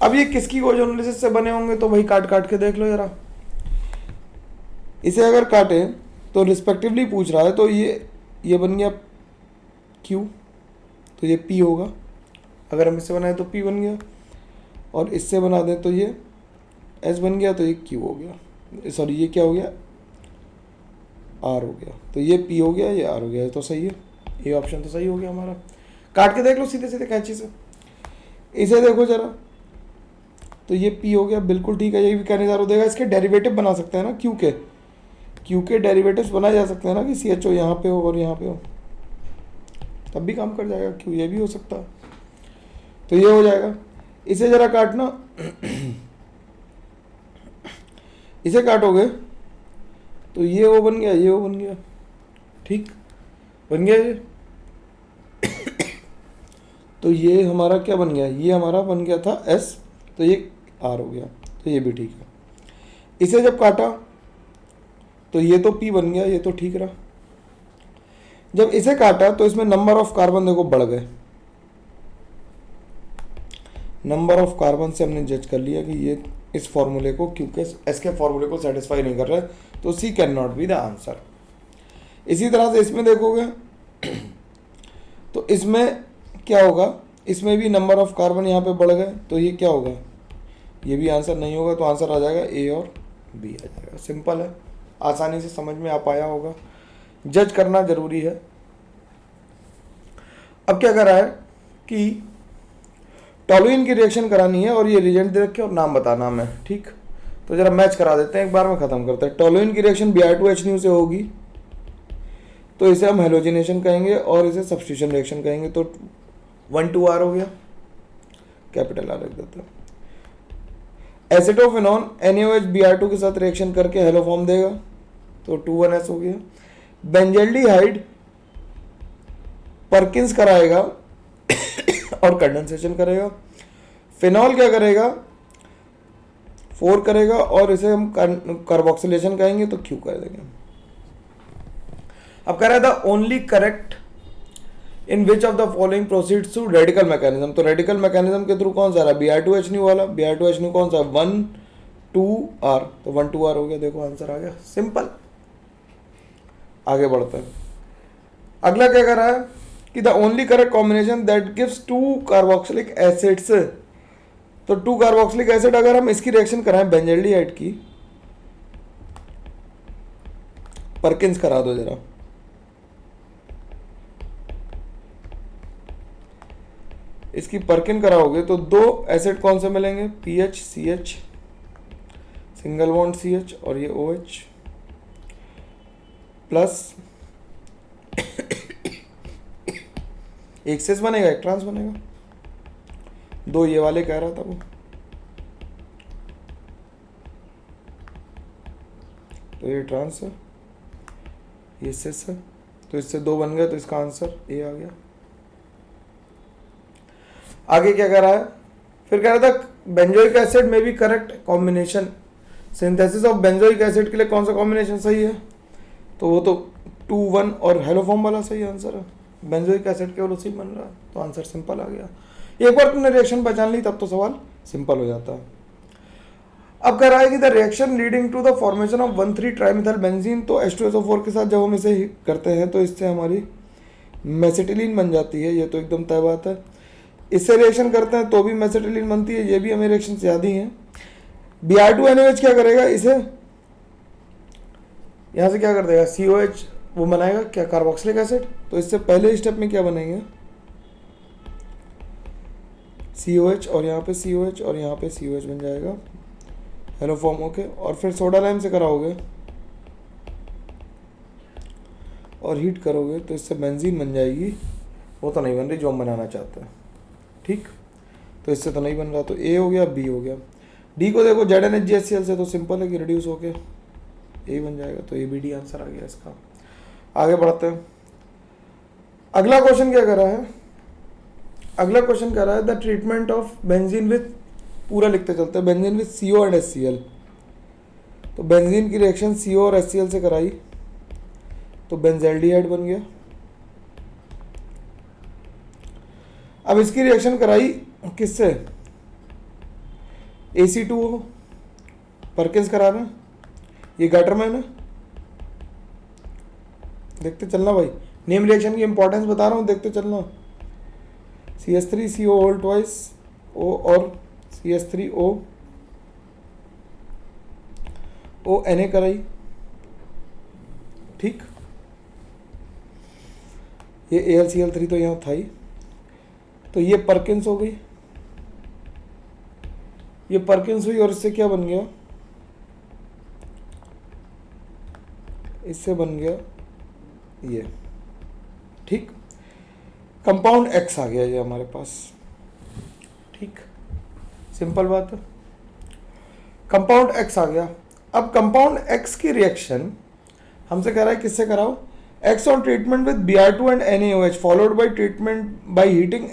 अब ये किसकी ओजोनोलिसिस से बने होंगे, तो भाई काट काट के देख लो जरा। इसे अगर काटे तो रिस्पेक्टिवली पूछ रहा है, तो ये बन गया Q, तो ये P होगा। अगर हम इससे बनाए तो P बन गया, और इससे बना दें तो ये S बन गया, तो ये Q हो गया, सॉरी ये क्या हो गया, R हो गया। तो ये P हो गया, ये R हो गया, तो सही है, ये ऑप्शन तो सही हो गया हमारा। काट के देख लो सीधे सीधे कैंची से, इसे देखो जरा, तो ये P हो गया, बिल्कुल ठीक है, ये भी कैनिजारो देगा। इसके डेरिवेटिव बना सकते हैं ना, Q के डेरिवेटिव्स बनाए जा सकते हैं ना, कि CHO यहाँ पे हो और यहाँ पे हो, तब भी काम कर जाएगा Q, ये भी हो सकता है, तो ये हो जाएगा। इसे जरा काटना, इसे काटोगे तो ये वो बन गया, ये वो बन गया, ठीक बन गया ये। तो ये हमारा क्या बन गया, ये हमारा बन गया था S, तो ये R हो गया, तो ये भी ठीक है। इसे जब काटा तो ये तो P बन गया, ये तो ठीक रहा। जब इसे काटा तो इसमें नंबर ऑफ कार्बन देखो बढ़ गए, नंबर ऑफ कार्बन से हमने जज कर लिया कि ये इस फॉर्मूले को, क्योंकि एस के फॉर्मूले को सेटिस्फाई नहीं कर रहा है, तो C can not be the answer. इसी तरह से इसमें देखोगे तो इसमें क्या होगा, इसमें भी नंबर ऑफ कार्बन यहाँ पे बढ़ गए, तो ये क्या होगा, ये भी आंसर नहीं होगा, तो आंसर आ जाएगा ए और बी आ जाएगा। सिंपल है, आसानी से समझ में आ पाया होगा, जज करना जरूरी है। अब क्या कर रहा है कि टॉलुइन की रिएक्शन करानी है, और ये रिएजेंट दे रखे और नाम बताना हमें, ठीक। तो जरा मैच करा देते हैं, एक बार में खत्म करते हैं। टॉलुइन की रिएक्शन Br2H से होगी, तो इसे हम हेलोजिनेशन कहेंगे, और इसे सब्स्टिट्यूशन रिएक्शन कहेंगे, तो 1,2R हो गया, कैपिटल R रख देते हैं। एसिटोफेनॉन NaOH Br2 के साथ रिएक्शन करके हेलोफॉर्म देगा, तो 2,1S हो गया। बेंजल्डिहाइड परकिंस कराएगा और कंडेंसेशन करेगा। फिनॉल क्या करेगा, 4 करेगा, और इसे हम कार्बोक्सिलेशन कहेंगे, तो Q कर देंगे। अब कह रहा था only correct in which of the following proceeds to radical mechanism. तो रेडिकल मैकेनिज्म के थ्रू कौन सा रहा, Br2H वाला, Br2H कौन सा 1,2R, तो 1,2R हो गया, देखो आंसर आ गया, सिंपल। आगे बढ़ते हैं, अगला क्या कर रहा है कि the only correct combination that gives 2 carboxylic acids. तो 2 कार्बोक्सिलिक एसिड अगर हम इसकी रिएक्शन कराएं बेंजल्डिहाइड की, परकिंस करा दो जरा, इसकी परकिन कराओगे तो दो एसिड कौन से मिलेंगे, PH C H single bond C H और ये ओ एच प्लस एक सेस बनेगा एक ट्रांस बनेगा, दो ये वाले कह रहा था वो, तो ये ट्रांस है ये सेस है, तो इससे दो बन गए तो इसका आंसर ए आ गया। आगे क्या कह रहा है, फिर कह रहा था बेंजोइक एसिड में भी correct combination, synthesis of benzoic acid के लिए कौन सा कॉम्बिनेशन सही है, तो वो तो 2,1 और हेलोफॉर्म वाला सही आंसर है, बेंजोइक एसिड केवल उसी बन रहा है, तो आंसर सिंपल आ गया। एक बार तुमने रिएक्शन पहचान ली तब तो सवाल सिंपल हो जाता है। अब कह रहा है कि the reaction leading to the formation of one three trimethyl benzene, तो H2SO4 के साथ जब हम इसे करते हैं तो इससे हमारी मेसेटिलीन बन जाती है, ये तो एकदम तय बात है। इससे रिएक्शन करते हैं तो भी मेसेटिलीन बनती है, ये भी हमें रिएक्शन से याद ही है। Br2NaOH क्या करेगा, इसे यहाँ से क्या कर देगा, COH वो बनाएगा क्या, कार्बोक्सिलिक एसिड, तो इससे पहले स्टेप में क्या बनेंगे, COH और यहाँ पे COH और यहाँ पे COH बन जाएगा हेलोफॉर्म होके, और फिर सोडा लाइम से कराओगे और हीट करोगे तो इससे बेंजीन बन जाएगी, वो तो नहीं बन रही जो हम बनाना चाहते हैं, ठीक, तो इससे तो नहीं बन रहा, तो ए हो गया बी हो गया। डी को देखो ZnHgHCl से तो सिंपल है कि रिड्यूस होके ए बन जाएगा, तो ए बी डी आंसर आ गया इसका। आगे बढ़ते हैं, अगला क्वेश्चन क्या कर रहा है, अगला क्वेश्चन कर रहा है the treatment of benzene with, पूरा लिखते चलते हैं, benzene with CO and HCl, तो बेंजीन की रिएक्शन CO और HCl से कराई तो बेंजल्डिहाइड बन गया। अब इसकी रिएक्शन कराई किससे, AC2O, परकिंस कराना, ये गटरमैन है, देखते चलना भाई, नेम रिएक्शन की इंपॉर्टेंस बता रहा हूँ, देखते चलना। CH3CO होल ट्वाइस O और CH3O Na कराई, ठीक, ये AlCl3 तो यहाँ था ही, तो ये परकिंस हो गई, ये परकिंस हुई और इससे क्या बन गया, इससे बन गया ये, ठीक, कंपाउंड X आ गया ये हमारे पास, ठीक, सिंपल बात है, कंपाउंड X आ गया। अब कंपाउंड X की रिएक्शन हमसे कह रहा है किससे कराओ, X on treatment with Br2 and NaOH followed by treatment by heating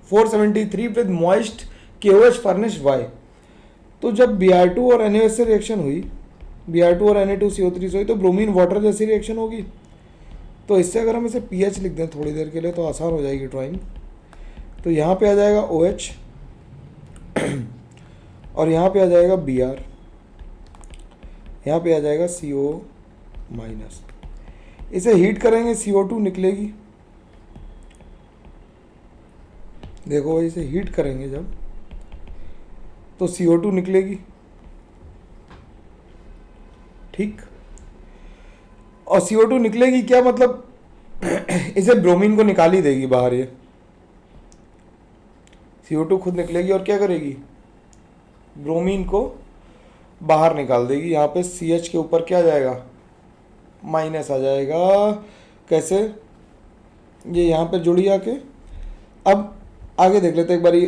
473 with moist KOH furnish Y, तो जब Br2 और NaOH से रिएक्शन हुई, Br2 और Na2CO3 से हुई, तो ब्रोमीन वाटर जैसी रिएक्शन होगी, तो इससे अगर हम इसे pH लिख दें थोड़ी देर के लिए तो आसान हो जाएगी ड्राइंग, तो यहाँ पे आ जाएगा OH और यहाँ पे आ जाएगा Br, यहाँ पे आ जाएगा CO माइनस, इसे हीट करेंगे CO2 निकलेगी, देखो भाई इसे हीट करेंगे जब तो CO2 निकलेगी, ठीक, और CO2 निकलेगी क्या मतलब इसे ब्रोमीन को निकाल ही देगी बाहर, ये CO2 खुद निकलेगी और क्या करेगी, ब्रोमीन को बाहर निकाल देगी, यहाँ पे CH के ऊपर क्या आ जाएगा, माइनस आ जाएगा, कैसे, ये यहाँ पे जुड़ी आके। अब आगे देख लेते एक बारी,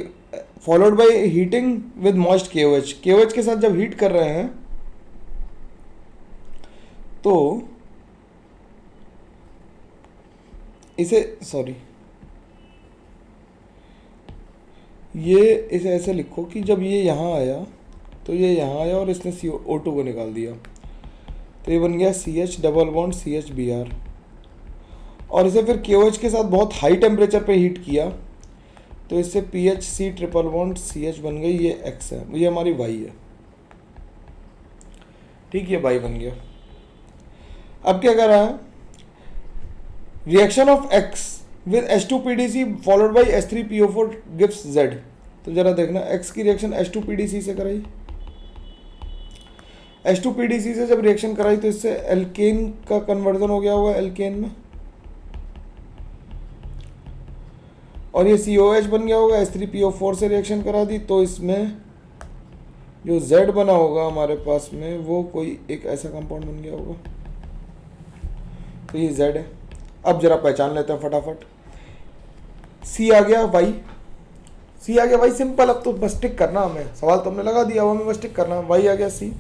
followed by heating with moist KOH, KOH के साथ जब हीट कर रहे हैं तो इसे, सॉरी, ये इसे ऐसे लिखो कि जब ये यहाँ आया तो ये यहाँ आया और इसने CO2 को निकाल दिया, तो ये बन गया CH double bond CH Br, और इसे फिर KOH के साथ बहुत हाई टेम्परेचर पे हीट किया तो इससे PHC ट्रिपल बॉन्ड CH बन गई, ये X है, ये हमारी Y है, ठीक, ये Y बन गया। अब क्या कर रहा है, reaction of X with H2PDC followed by H3PO4 gives Z, तो जरा देखना X की रिएक्शन H2PDC से कराई, H2PDC से जब रिएक्शन कराई तो इससे एल्केन का कन्वर्जन हो गया होगा एल्केन में, और ये COH बन गया होगा, H3PO4 से रिएक्शन करा दी, तो इसमें जो Z बना होगा हमारे पास में वो कोई एक ऐसा कंपाउंड बन गया होगा, तो ये Z है। अब जरा पहचान लेते हैं फटाफट। C आ गया Y, C आ गया Y, सिंपल। अब तो बस टिक करना हमें, सवाल तो हमने लगा दिया, हमें बस टिक करना। Y आ गया C।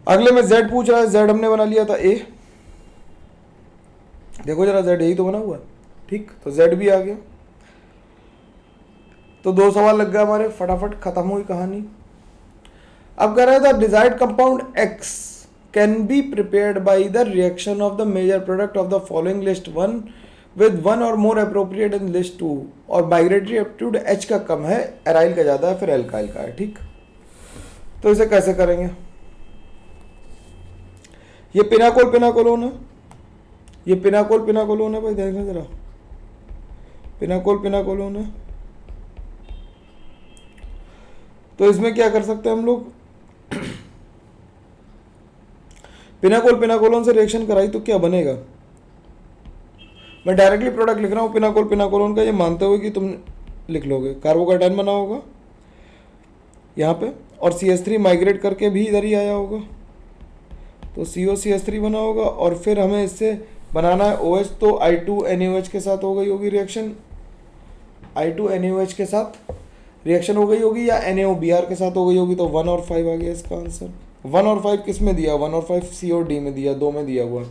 अगले में Z पूछ रहा है, Z हमने बना लिया था A, देखो जरा Z यही तो बना हुआ है, ठीक, तो Z भी आ गया। तो 2 सवाल लग गए हमारे, फटाफट खत्म हुई कहानी। अब कह रहा था desired compound X can be prepared by the reaction of the major product of the following list 1 with 1 और मोर अप्रोप्रिएट इन लिस्ट 2, और माइग्रेटरी एप्टीट्यूड H का कम है, एराइल का ज्यादा है, फिर एल्काइल का है, ठीक। तो इसे कैसे करेंगे? ये पिनाकोल पिनाकोलोन है, ये पिनाकोल पिनाकोलोन है भाई, देखना जरा, पिनाकोल पिनाकोलोन है। तो इसमें क्या कर सकते हैं हम लोग, पिनाकोल पिनाकोलोन से रिएक्शन कराई तो क्या बनेगा? मैं डायरेक्टली प्रोडक्ट लिख रहा हूँ पिनाकोल पिनाकोलोन का, ये मानते हुए कि तुम लिख लोगे। कार्बोकैटायन बना होगा यहाँ पे, और CH3 माइग्रेट करके भी इधर ही आया होगा, तो COCH3 बना होगा। और फिर हमें इससे बनाना है OH, तो I2NaOH के साथ हो गई होगी रिएक्शन, I2NaOH के साथ रिएक्शन हो गई होगी, या NaOBr के साथ हो गई होगी, तो 1 और 5 आ गया इसका आंसर। 1 और 5 किस में दिया? 1 और 5 C और D में दिया, 2 में दिया हुआ।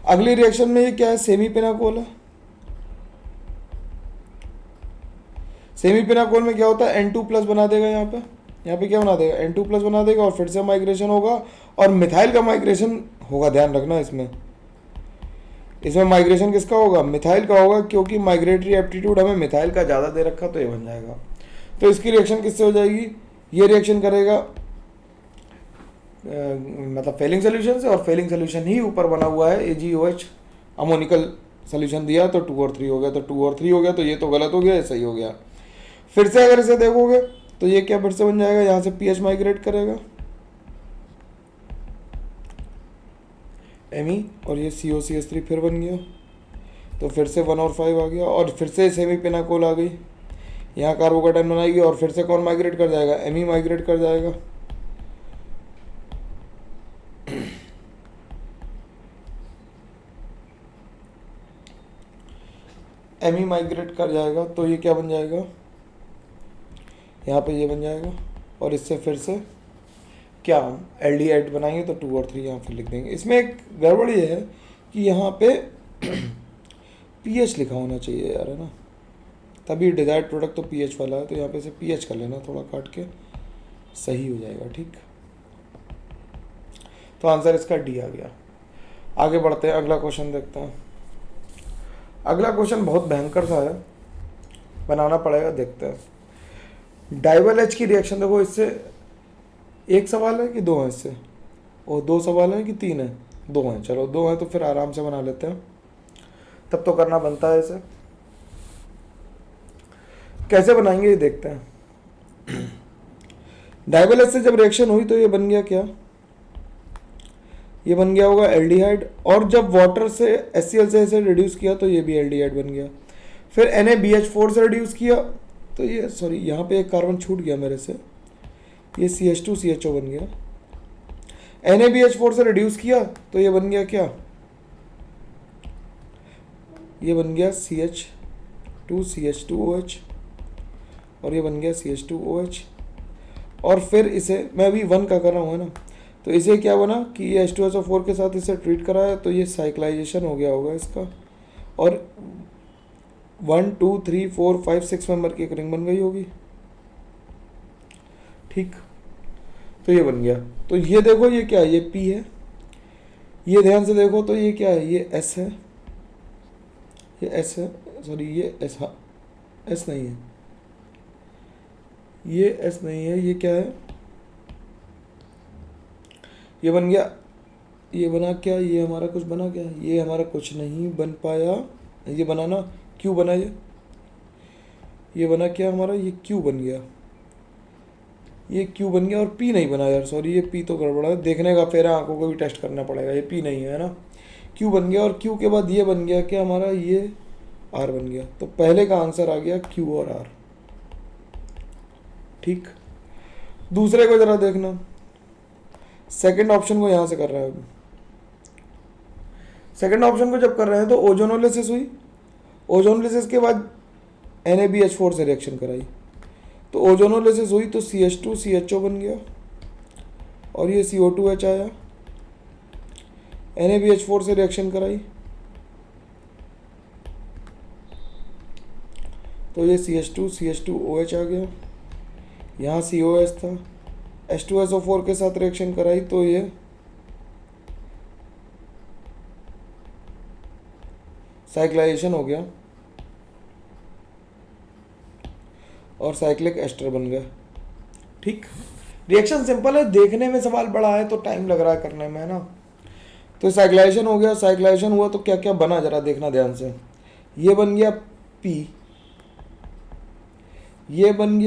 अगली रिएक्शन में ये क्या है? सेमी पिनाकोल है। सेमी पिनाकोल में क्या होता है? N2+ बना देगा यहाँ पे क्या बना देगा? N2+ बना देगा, और फिर से माइग्रेशन होगा, और मिथाइल का माइग्रेशन होगा, ध्यान रखना इसमें माइग्रेशन किसका होगा? मिथाइल का होगा, क्योंकि माइग्रेटरी एप्टीट्यूड हमें मिथाइल का ज़्यादा दे रखा, तो ये बन जाएगा। तो इसकी रिएक्शन किससे हो जाएगी? ये रिएक्शन करेगा मतलब फेलिंग सोल्यूशन से, और फेलिंग सोल्यूशन ही ऊपर बना हुआ है AgOH, अमोनिकल सोल्यूशन दिया, तो 2 और 3 हो गया, तो 2 और 3 हो गया, तो ये तो गलत हो गया, ये सही हो गया। फिर से अगर इसे देखोगे तो ये क्या फिर से बन जाएगा, यहाँ से pH माइग्रेट करेगा Me, और ये COCH3 फिर बन गया, तो फिर से 1 और 5 आ गया, और फिर से सेमी पिनाकोल आ गई, यहाँ कार्बोकैटायन बनाएगी, और फिर से कौन माइग्रेट कर जाएगा? Me माइग्रेट कर जाएगा। Me माइग्रेट कर जाएगा, तो ये क्या बन जाएगा? यहाँ पे ये बन जाएगा, और इससे फिर से क्या हम एल्डिहाइड बनाएंगे, तो 2 और 3 यहाँ फिर लिख देंगे। इसमें एक गड़बड़ ये है कि यहाँ पे pH लिखा होना चाहिए यार, है ना, तभी डिजायर्ड प्रोडक्ट तो pH वाला है, तो यहाँ पे से pH कर लेना थोड़ा काट के, सही हो जाएगा, ठीक। तो आंसर इसका D आ गया। आगे बढ़ते हैं, अगला क्वेश्चन देखते हैं। अगला क्वेश्चन बहुत भयंकर सा है, बनाना पड़ेगा, देखते हैं। डाइवल H की रिएक्शन देखो, इससे एक सवाल है कि 2 है इससे, और 2 सवाल है कि 3 है? 2 हैं, चलो 2 है तो फिर आराम से बना लेते हैं, तब तो करना बनता है इसे। कैसे बनाएंगे ये देखते हैं। डाइवल H से जब रिएक्शन हुई तो ये बन गया क्या? ये बन गया होगा एल्डिहाइड, और जब वाटर से HCl से इसे रिड्यूस किया तो ये भी एल्डिहाइड बन गया। फिर NaBH4 से रिड्यूस किया तो ये, सॉरी यहाँ पे एक कार्बन छूट गया मेरे से, ये CH2CHO बन गया। NaBH4 से रिड्यूस किया तो ये बन गया क्या? ये बन गया CH2CH2OH, और ये बन गया CH2OH। और फिर इसे मैं अभी 1 का कर रहा हूँ, है ना, तो इसे क्या बना कि ये H2SO4 के साथ इसे ट्रीट कराया, तो ये साइक्लाइजेशन हो गया होगा इसका, और 1 2 3 4 5 6 मेंबर की एक रिंग बन गई होगी, ठीक। तो ये बन गया। तो ये देखो, ये क्या है? ये P है, ये ध्यान से देखो, तो ये क्या है? ये S है, ये S है, सॉरी ये S, हाँ S नहीं है, ये S नहीं है, ये क्या है? ये बन गया, ये बना क्या? ये हमारा कुछ बना क्या? ये हमारा कुछ नहीं बन पाया, ये बनाना Q बना, ये बना क्या हमारा? ये Q बन गया, ये Q बन गया, और P नहीं बना यार, सॉरी ये P तो गड़बड़ा है, देखने का फेरा आंखों को भी टेस्ट करना पड़ेगा, ये P नहीं है ना, Q बन गया। और Q के बाद ये बन गया क्या हमारा? ये R बन गया। तो पहले का आंसर आ गया Q और R। ठीक, दूसरे को जरा देखना, सेकंड ऑप्शन को यहां से कर रहा है। सेकंड ऑप्शन को जब कर रहे हैं तो ओजोनोलिसिस हुई, ओजोनोलिसिस के बाद NaBH4 से रिएक्शन कराई, तो ओजोनोलिसिस हुई तो CH2CHO बन गया और ये CO2H आया। NaBH4 से रिएक्शन कराई तो ये CH2CH2OH आ गया, यहाँ COH था, H2SO4 के साथ रिएक्शन कराई तो ये साइक्लाइजेशन हो गया और साइक्लिक एस्टर बन गया। ठीक, रिएक्शन सिंपल है, देखने में सवाल बड़ा है तो टाइम लग रहा है करने में, है ना। तो साइक्लाइजेशन हो गया, साइक्लाइजेशन हुआ तो क्या क्या बना जरा देखना ध्यान से। ये बन गया P, ये बन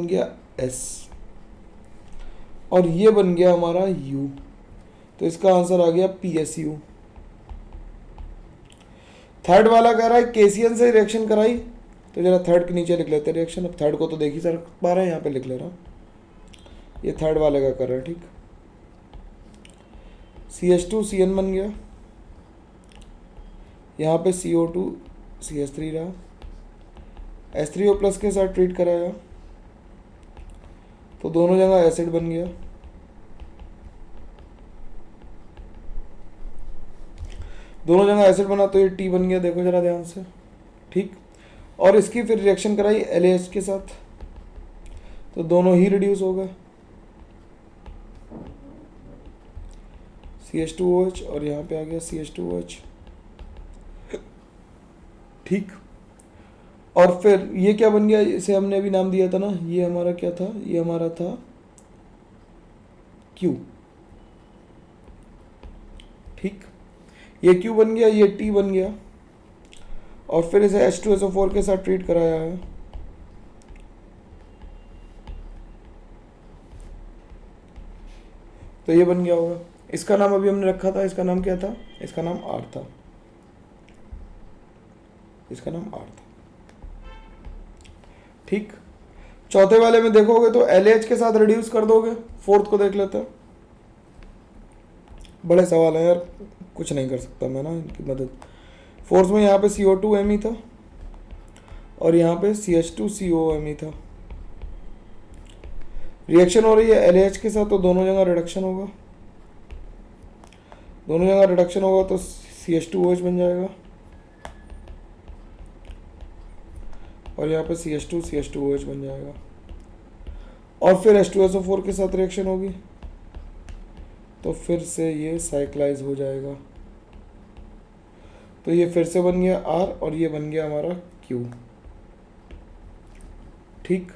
गया S और ये बन गया हमारा U। तो इसका आंसर आ गया PSU। थर्ड वाला कह रहा है KCN से रिएक्शन कराई, तो जरा थर्ड के नीचे लिख लेते रिएक्शन। अब थर्ड को तो देख ही सर पा रहे हैं, यहाँ पे लिख ले रहा हूँ, ये थर्ड वाले का कर रहा है। ठीक, CH2CN बन गया, यहाँ पे CO2CH3 रहा, H3O प्लस के साथ ट्रीट कराया तो दोनों जगह एसिड बन गया। दोनों जगह एसिड बना तो ये T बन गया, देखो जरा ध्यान से। ठीक, और इसकी फिर रिएक्शन कराई LAH के साथ तो दोनों ही रिड्यूस हो गए, CH2OH और यहाँ पे आ गया CH2OH। ठीक, और फिर ये क्या बन गया, इसे हमने अभी नाम दिया था ना, ये हमारा क्या था, ये हमारा था Q। ठीक, ये Q बन गया, ये T बन गया और फिर इसे H2SO4 के साथ ट्रीट कराया है तो ये बन गया होगा। इसका नाम अभी हमने रखा था, इसका नाम क्या था, इसका नाम R था, इसका नाम R था। ठीक, चौथे वाले में देखोगे तो LH के साथ रिड्यूस कर दोगे। फोर्थ को देख लेते हैं, बड़े सवाल है यार, कुछ नहीं कर सकता मैं ना इनकी मदद। फोर्थ में यहाँ पे CO2Me था और यहाँ पे CH2COMe था। रिएक्शन हो रही है LH के साथ तो दोनों जगह रिडक्शन होगा, दोनों जगह रिडक्शन होगा तो CH2OH बन जाएगा और यहाँ पे CH2CH2OH बन जाएगा और फिर H2SO4 के साथ रिएक्शन होगी तो फिर से ये साइक्लाइज हो जाएगा। तो ये फिर से बन गया R और ये बन गया हमारा Q। ठीक,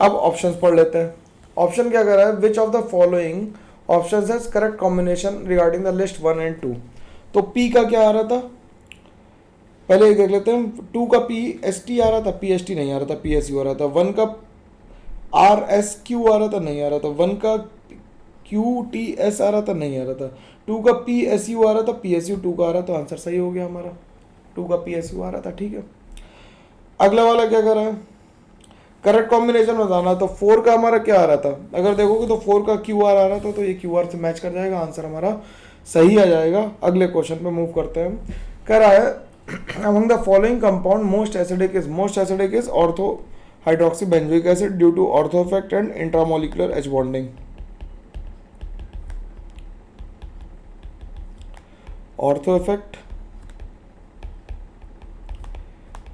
अब ऑप्शंस पढ़ लेते हैं। ऑप्शन क्या कर रहा है, विच of the following options has correct combination regarding the list 1 and 2। तो P का क्या आ रहा था, पहले देख लेते हैं। 2 का PST आ रहा था, PST नहीं आ रहा था, PSU आ रहा था। 1 का RSQ आ रहा था, नहीं आ रहा था। 1 का QTS आ रहा था, नहीं आ रहा था। 2 का PSU आ रहा था, PSU 2 का आ रहा था, तो आंसर सही हो गया हमारा, 2 का PSU आ रहा था। ठीक है, अगला वाला क्या कर रहा है, करेक्ट कॉम्बिनेशन बताना। तो 4 का हमारा क्या आ रहा था, अगर देखोगे तो 4 का QR आ रहा था, तो ये QR से मैच कर जाएगा, आंसर हमारा सही आ जाएगा। अगले क्वेश्चन पे मूव करते हैं। कह रहा है among the following compound most acidic is ortho hydroxybenzoic acid due to ortho effect and intramolecular H bonding। ortho effect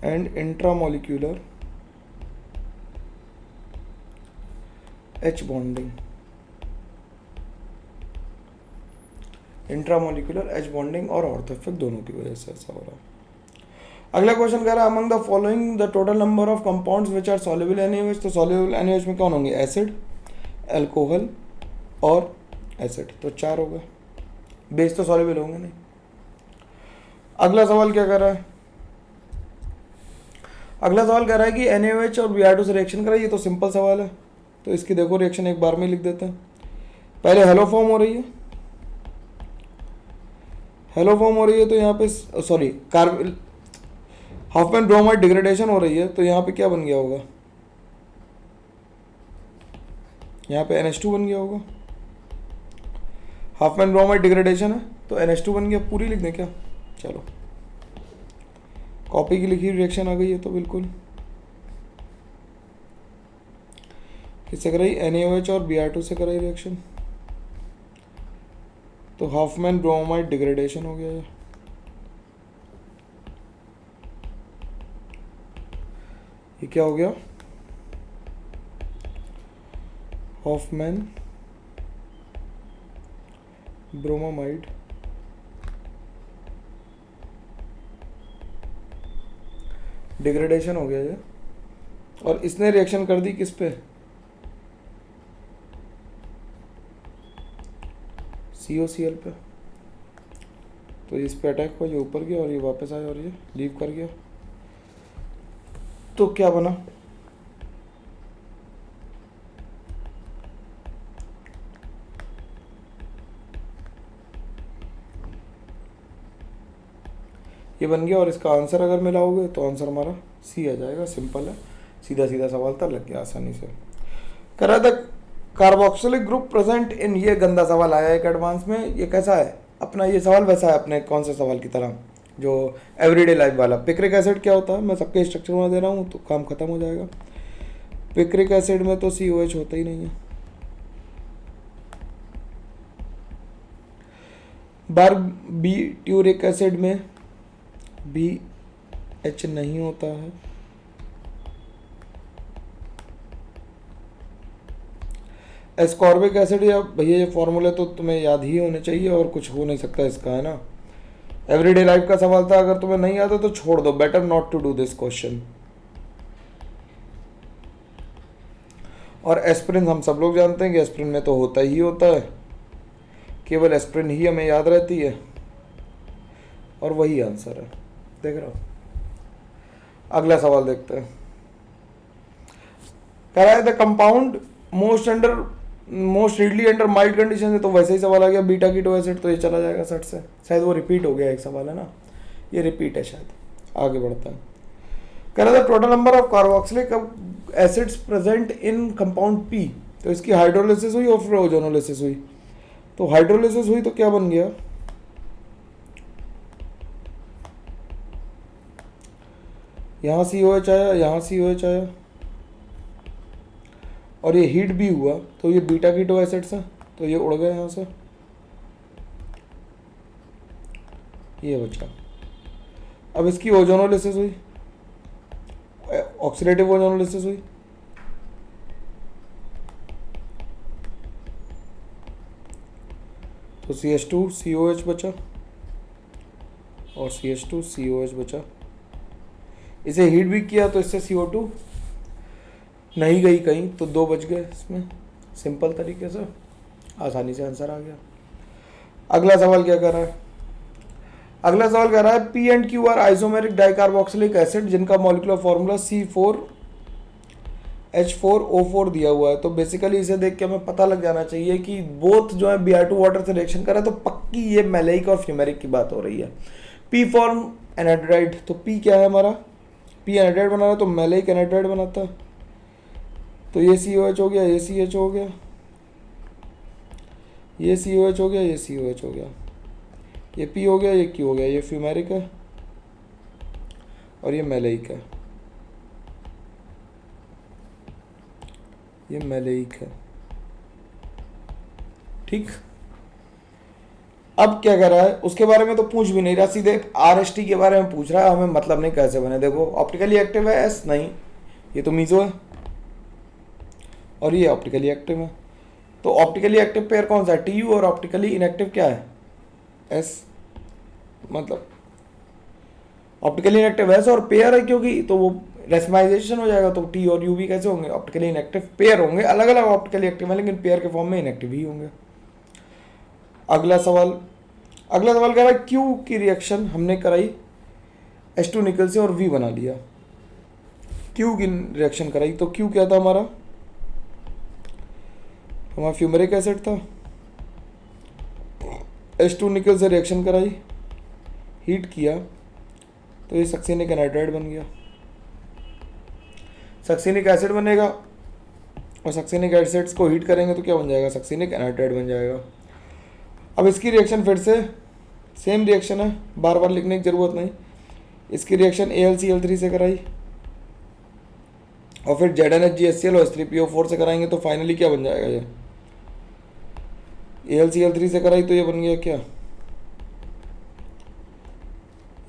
and intramolecular H bonding, intramolecular H bonding और ऑर्थो इफेक्ट दोनों की वजह से ऐसा हो रहा है। अगला क्वेश्चन कह रहा है among the following the total number of compounds which are soluble in NaOH। तो सॉल्युबल NaOH में कौन होंगे, एसिड, अल्कोहल और एसिड, तो 4 होगा। बेस तो सॉल्युबल होंगे नहीं। अगला सवाल क्या कर रहा है, अगला सवाल कह रहा है कि NaOH और Br2 से रिएक्शन कराइए। तो सिंपल सवाल है, तो इसकी देखो रिएक्शन एक बार में लिख देते हैं। पहले हेलो फॉर्म हो रही है, हेलो फॉर्म हो रही है तो यहाँ पे sorry carb Hopman bromide degradation हो रही है, तो यहाँ पे क्या बन गया होगा, यहाँ पे NH2 बन गया होगा। हाफमैन ब्रोमाइड डिग्रेडेशन है तो NH2 बन गया, पूरी लिख दें क्या? चलो कॉपी की लिखी रिएक्शन आ गई है तो बिल्कुल। किससे कराई? NaOH और Br2 से कराई रिएक्शन, तो हाफमैन ब्रोमाइड डिग्रेडेशन हो गया ये। ये क्या हो गया? हाफमैन ब्रोमामाइड डिग्रेडेशन हो गया ये, और इसने रिएक्शन कर दी किस पे? COCl पे। तो इस पे अटैक हुआ, ये ऊपर गया और ये वापस आया और ये लीव कर गया, तो क्या बना? ये बन गया, और इसका आंसर अगर मिलाओगे तो आंसर हमारा सी आ जाएगा। सिंपल है, सीधा सीधा सवाल था, लग गया आसानी से। कह रहा था कार्बोक्सिलिक ग्रुप प्रेजेंट इन, ये गंदा सवाल आया एक एडवांस में। ये कैसा है अपना, ये सवाल वैसा है अपने कौन से सवाल की तरह, जो एवरीडे लाइफ वाला। पिक्रिक एसिड क्या होता है, मैं सबके स्ट्रक्चर में दे रहा हूँ तो काम खत्म हो जाएगा। पिक्रिक एसिड में तो COH होता ही नहीं है। बारबिट्यूरिक एसिड में भी H नहीं होता है। एस्कॉर्बिक एसिड, या भैया ये फॉर्मूले तो तुम्हें याद ही होने चाहिए और कुछ हो नहीं सकता इसका, है ना। एवरीडे लाइफ का सवाल था, अगर तुम्हें नहीं आता तो छोड़ दो, better not to do this question. और एस्प्रिन हम सब लोग जानते हैं कि एस्प्रिन में तो होता ही होता है, केवल एस्प्रिन ही हमें याद रहती है, और वही आंसर है। देख रहा हो, अगला सवाल देखते हैं। कह रहा है the compound most readily under mild condition है, तो वैसे ही सवाल आ गया बीटा कीटो एसिड, तो ये चला जाएगा सट से। शायद वो रिपीट हो गया एक सवाल, है ना, ये रिपीट है शायद। आगे बढ़ता है। कह रहा था total number of carboxylic acids present in compound P, तो इसकी हाइड्रोलिसिस हुई और फिर ओजोनोलिसिस हुई। तो हाइड्रोलिसिस हुई तो क्या बन गया, यहाँ COH आया, यहाँ COH आया, और ये हीट भी हुआ, तो ये बीटा कीटो एसिड्स हैं, तो ये उड़ गए यहाँ से, ये बचा। अब इसकी ओजोनोलिसिस हुई, ऑक्सीडेटिव ओजोनोलिसिस हुई, तो CH2COH बचा और CH2COH बचा। इसे हीट भी किया तो इससे CO2 नहीं गई कहीं, तो 2 बच गए इसमें। सिंपल तरीके से आसानी से आंसर आ गया। अगला सवाल क्या कर रहा है? अगला सवाल कह रहा है P and Q are isomeric dicarboxylic acid जिनका मॉलिक्यूलर फॉर्मूला C4H4O4 दिया हुआ है। तो बेसिकली इसे देख के हमें पता लग जाना चाहिए कि बोथ जो है Br2 वाटर से रिएक्शन कर रहा है, तो पक्की ये मैलेइक और फ्यूमेरिक की बात हो रही है। P फॉर्म एनहाइड्राइड, तो P क्या है हमारा, P एनहाइड्राइड बना रहा है तो मैलेइक एनहाइड्राइड बनाता है, तो ये COH हो गया, ये CH हो गया, ये COH हो गया, ये COH हो गया, ये P हो गया, ये Q हो गया, ये फ्यूमेरिक है और ये मैलेइक है, ये मैलेइक है। ठीक, अब क्या कर रहा है, उसके बारे में तो पूछ भी नहीं रहा, सीधे RST के बारे में पूछ रहा है। हमें मतलब नहीं कैसे बने। देखो ऑप्टिकली एक्टिव है S, नहीं, ये तो मीजो है और ये ऑप्टिकली एक्टिव है। तो ऑप्टिकली एक्टिव पेयर कौन सा है, TU, और ऑप्टिकली इनएक्टिव क्या है, S। मतलब ऑप्टिकली इनएक्टिव S और पेयर है, क्योंकि तो वो रेसमाइजेशन हो जाएगा, तो T और U भी कैसे होंगे, ऑप्टिकली इनएक्टिव पेयर होंगे। अलग अलग ऑप्टिकली एक्टिव है लेकिन पेयर के फॉर्म में इनएक्टिव ही होंगे। अगला सवाल कह रहा है Q की रिएक्शन हमने कराई H2 निकल से और V बना लिया। Q की रिएक्शन कराई तो Q क्या था हमारा फ्यूमेरिक एसिड था। H2 निकल से रिएक्शन कराई हीट किया तो ये सक्सिनिक एनाइड्राइड बन गया, सक्सिनिक एसिड बनेगा और सक्सिनिक एसिड्स को हीट करेंगे तो क्या बन जाएगा, सक्सिनिक एनाइड्राइड बन जाएगा। अब इसकी रिएक्शन फिर से सेम रिएक्शन है, बार बार लिखने की ज़रूरत नहीं। इसकी रिएक्शन AlCl3 से कराई और फिर ZnHgHCl और H3PO4 से कराएंगे तो फाइनली क्या बन जाएगा, ये AlCl3 से कराई तो ये बन गया क्या,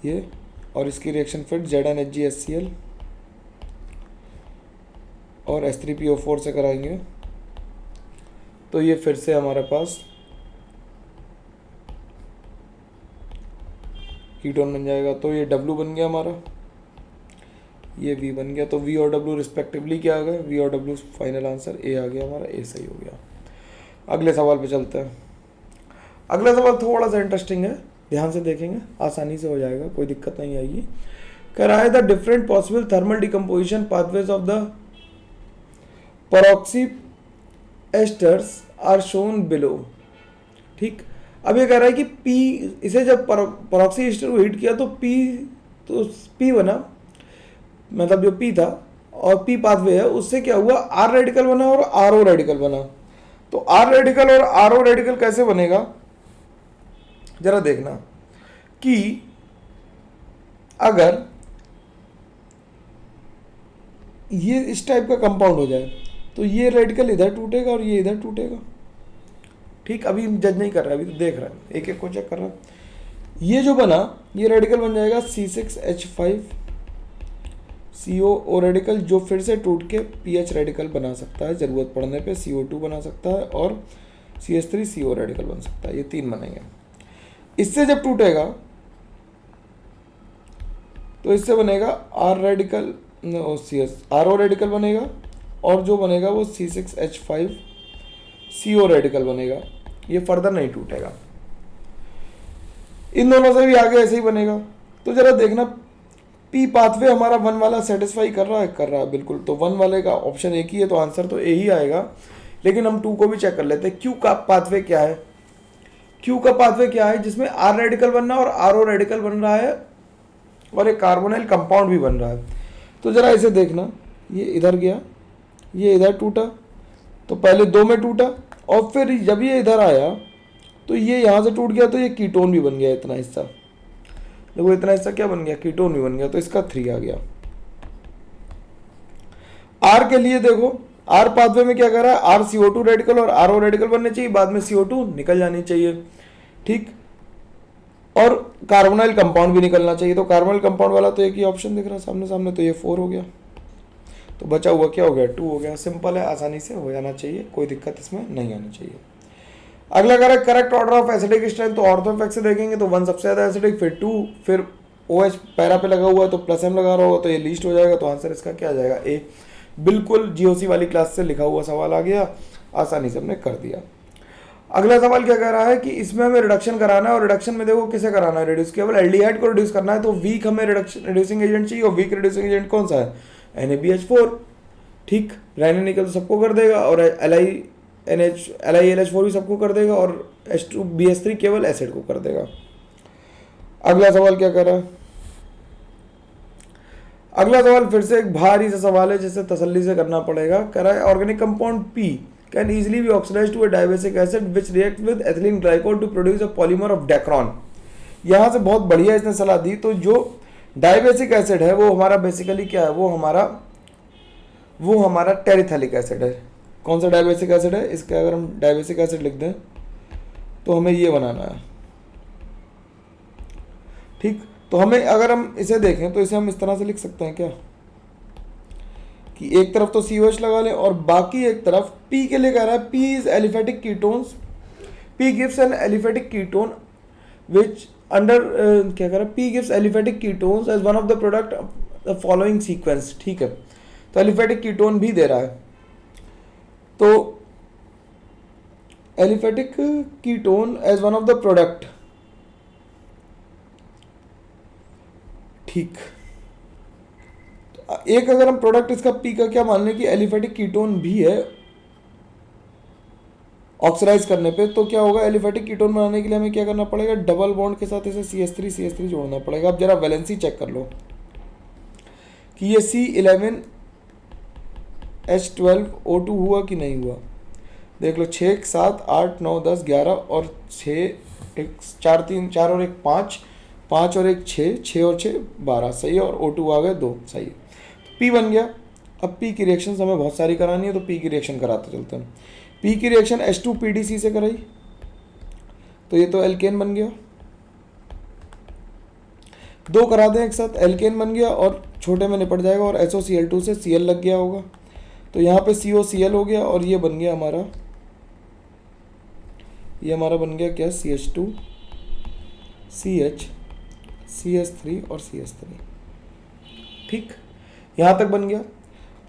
ये, और इसकी रिएक्शन फिर ZnHgHCl और H3PO4 से कराएंगे तो ये फिर से हमारे पास कीटोन बन जाएगा। तो ये W बन गया हमारा, ये V बन गया। तो V और W रिस्पेक्टिवली क्या आ गए, V और W फाइनल आंसर A आ गया हमारा, A सही हो गया। अगले सवाल पे चलते हैं। अगला सवाल थोड़ा सा इंटरेस्टिंग है, ध्यान से देखेंगे, आसानी से हो जाएगा, कोई दिक्कत नहीं आएगी। कह रहा है the different possible thermal decomposition pathways of the peroxy esters are shown below. ठीक, अब ये कह रहा है कि P, इसे जब परऑक्सी एस्टर को हीट किया तो P बना, मतलब जो P था और P पाथवे है उससे क्या हुआ, R रेडिकल बना और RO रेडिकल बना। तो R रेडिकल और RO रेडिकल कैसे बनेगा, जरा देखना कि अगर ये इस टाइप का कंपाउंड हो जाए तो ये रेडिकल इधर टूटेगा और ये इधर टूटेगा। ठीक, अभी जज नहीं कर रहा, अभी तो देख रहा है, एक एक को चेक कर रहा है। ये जो बना ये रेडिकल बन जाएगा C6H5CO रेडिकल, जो फिर से टूट के PH रेडिकल बना सकता है, ज़रूरत पड़ने पे CO2 बना सकता है और CH3CO रेडिकल बन सकता है, ये 3 बनेंगे। इससे जब टूटेगा तो इससे बनेगा R रेडिकल, RO रेडिकल बनेगा और जो बनेगा वो C6H5CO रेडिकल बनेगा, ये फर्दर नहीं टूटेगा। इन दोनों से भी आगे ऐसे ही बनेगा। तो जरा देखना P पाथवे हमारा 1 वाला सेटिस्फाई कर रहा है बिल्कुल। तो 1 वाले का ऑप्शन एक ही है तो आंसर तो A ही आएगा, लेकिन हम 2 को भी चेक कर लेते हैं। Q का पाथवे क्या है, Q का पाथवे क्या है जिसमें R रेडिकल बनना और RO रेडिकल बन रहा है और एक कार्बोनाइल कंपाउंड भी बन रहा है। तो जरा इसे देखना, ये इधर गया, ये इधर टूटा, तो पहले 2 में टूटा और फिर जब ये इधर आया तो ये यहाँ से टूट गया तो ये कीटोन भी बन गया। इतना हिस्सा देखो, इतना हिस्सा क्या बन गया, कीटोन भी बन गया, तो इसका 3 आ गया। R के लिए देखो, R पाथवे में क्या कर रहा है, R CO2 रेडिकल और RO रेडिकल बनने चाहिए, बाद में CO2 निकल जानी चाहिए। ठीक, और कार्बोनाइल कंपाउंड भी निकलना चाहिए। तो कार्बोनाइल कंपाउंड वाला तो एक ही ऑप्शन दिख रहा है सामने सामने, तो ये 4 हो गया। तो बचा हुआ क्या हो गया, 2 हो गया। सिंपल है, आसानी से हो जाना चाहिए, कोई दिक्कत इसमें नहीं आनी चाहिए। अगला correct order of acidic strength, तो ऑर्थोफेक्ट से देखेंगे तो 1 सबसे ज़्यादा एसिडिक, फिर 2, फिर OH पैरा पे लगा हुआ है तो +M लगा रहा होगा तो ये लीस्ट हो जाएगा। तो आंसर इसका क्या आ जाएगा, A। बिल्कुल GOC वाली क्लास से लिखा हुआ सवाल आ गया, आसानी से हमने कर दिया। अगला सवाल क्या कह रहा है कि इसमें हमें रिडक्शन कराना है और रिडक्शन में देखो किसे कराना है, रिड्यूस, केवल एल्डिहाइड को रिड्यूस करना है। तो वीक हमें रिड्यूसिंग एजेंट चाहिए और वीक रिड्यूसिंग एजेंट कौन सा है, NaBH4। ठीक, रेनिन निकल तो सबको कर देगा और LiLH4 भी सबको कर देगा और H2BH3 केवल एसिड को कर देगा। अगला सवाल क्या कर रहा है, अगला सवाल फिर से एक भारी सा सवाल है जिसे तसल्ली से करना पड़ेगा। कह रहा है organic compound P can easily be oxidized to a diabasic acid which reacts with ethylene glycol to produce a polymer of dacron। यहाँ से बहुत बढ़िया इसने सलाह दी। तो जो डायबेसिक एसिड है वो हमारा बेसिकली क्या है, वो हमारा टेरिथैलिक एसिड है। कौन सा डायबेसिक एसिड है, इसका अगर हम डायबेसिक एसिड लिख दें तो हमें ये बनाना है। ठीक, तो हमें अगर हम इसे देखें तो इसे हम इस तरह से लिख सकते हैं क्या कि एक तरफ तो COH लगा लें और बाकी एक तरफ P के लिए कह रहा है P is aliphatic ketones, P gives an aliphatic ketone which under क्या कह रहा है, P gives aliphatic ketones as one of the product the following sequence. ठीक है, तो एलिफेटिक कीटोन भी दे रहा है। तो aliphatic ketone as one of the product, ठीक, एक अगर हम प्रोडक्ट इसका P का क्या मान लें कि एलिफेटिक कीटोन भी है ऑक्सीडाइज करने पे, तो क्या होगा, एलिफेटिक कीटोन बनाने के लिए हमें क्या करना पड़ेगा, डबल बॉन्ड के साथ इसे CH3 जोड़ना पड़ेगा। अब जरा वैलेंसी चेक कर लो कि ये C11H12O2 हुआ कि नहीं हुआ। देख लो, 6 7 8 9 10 11 और 6 1 4 3 4 और 1 5 5 और 1 6 6 और 6 12 सही है, और O2 आ गए 2 सही है। तो P बन गया। अब P की रिएक्शन हमें बहुत सारी करानी है, तो P की रिएक्शन कराते चलते हैं। P की रिएक्शन H2PDC से कराई तो ये तो एल्केन बन गया। 2 करा दें एक साथ, एल्केन बन गया और छोटे में निपट जाएगा, और SOCl2 से Cl लग गया होगा, तो यहाँ पे COCl हो गया, और ये बन गया हमारा, ये हमारा बन गया क्या, CH2 CH CH3 और CH3। ठीक, यहाँ तक बन गया।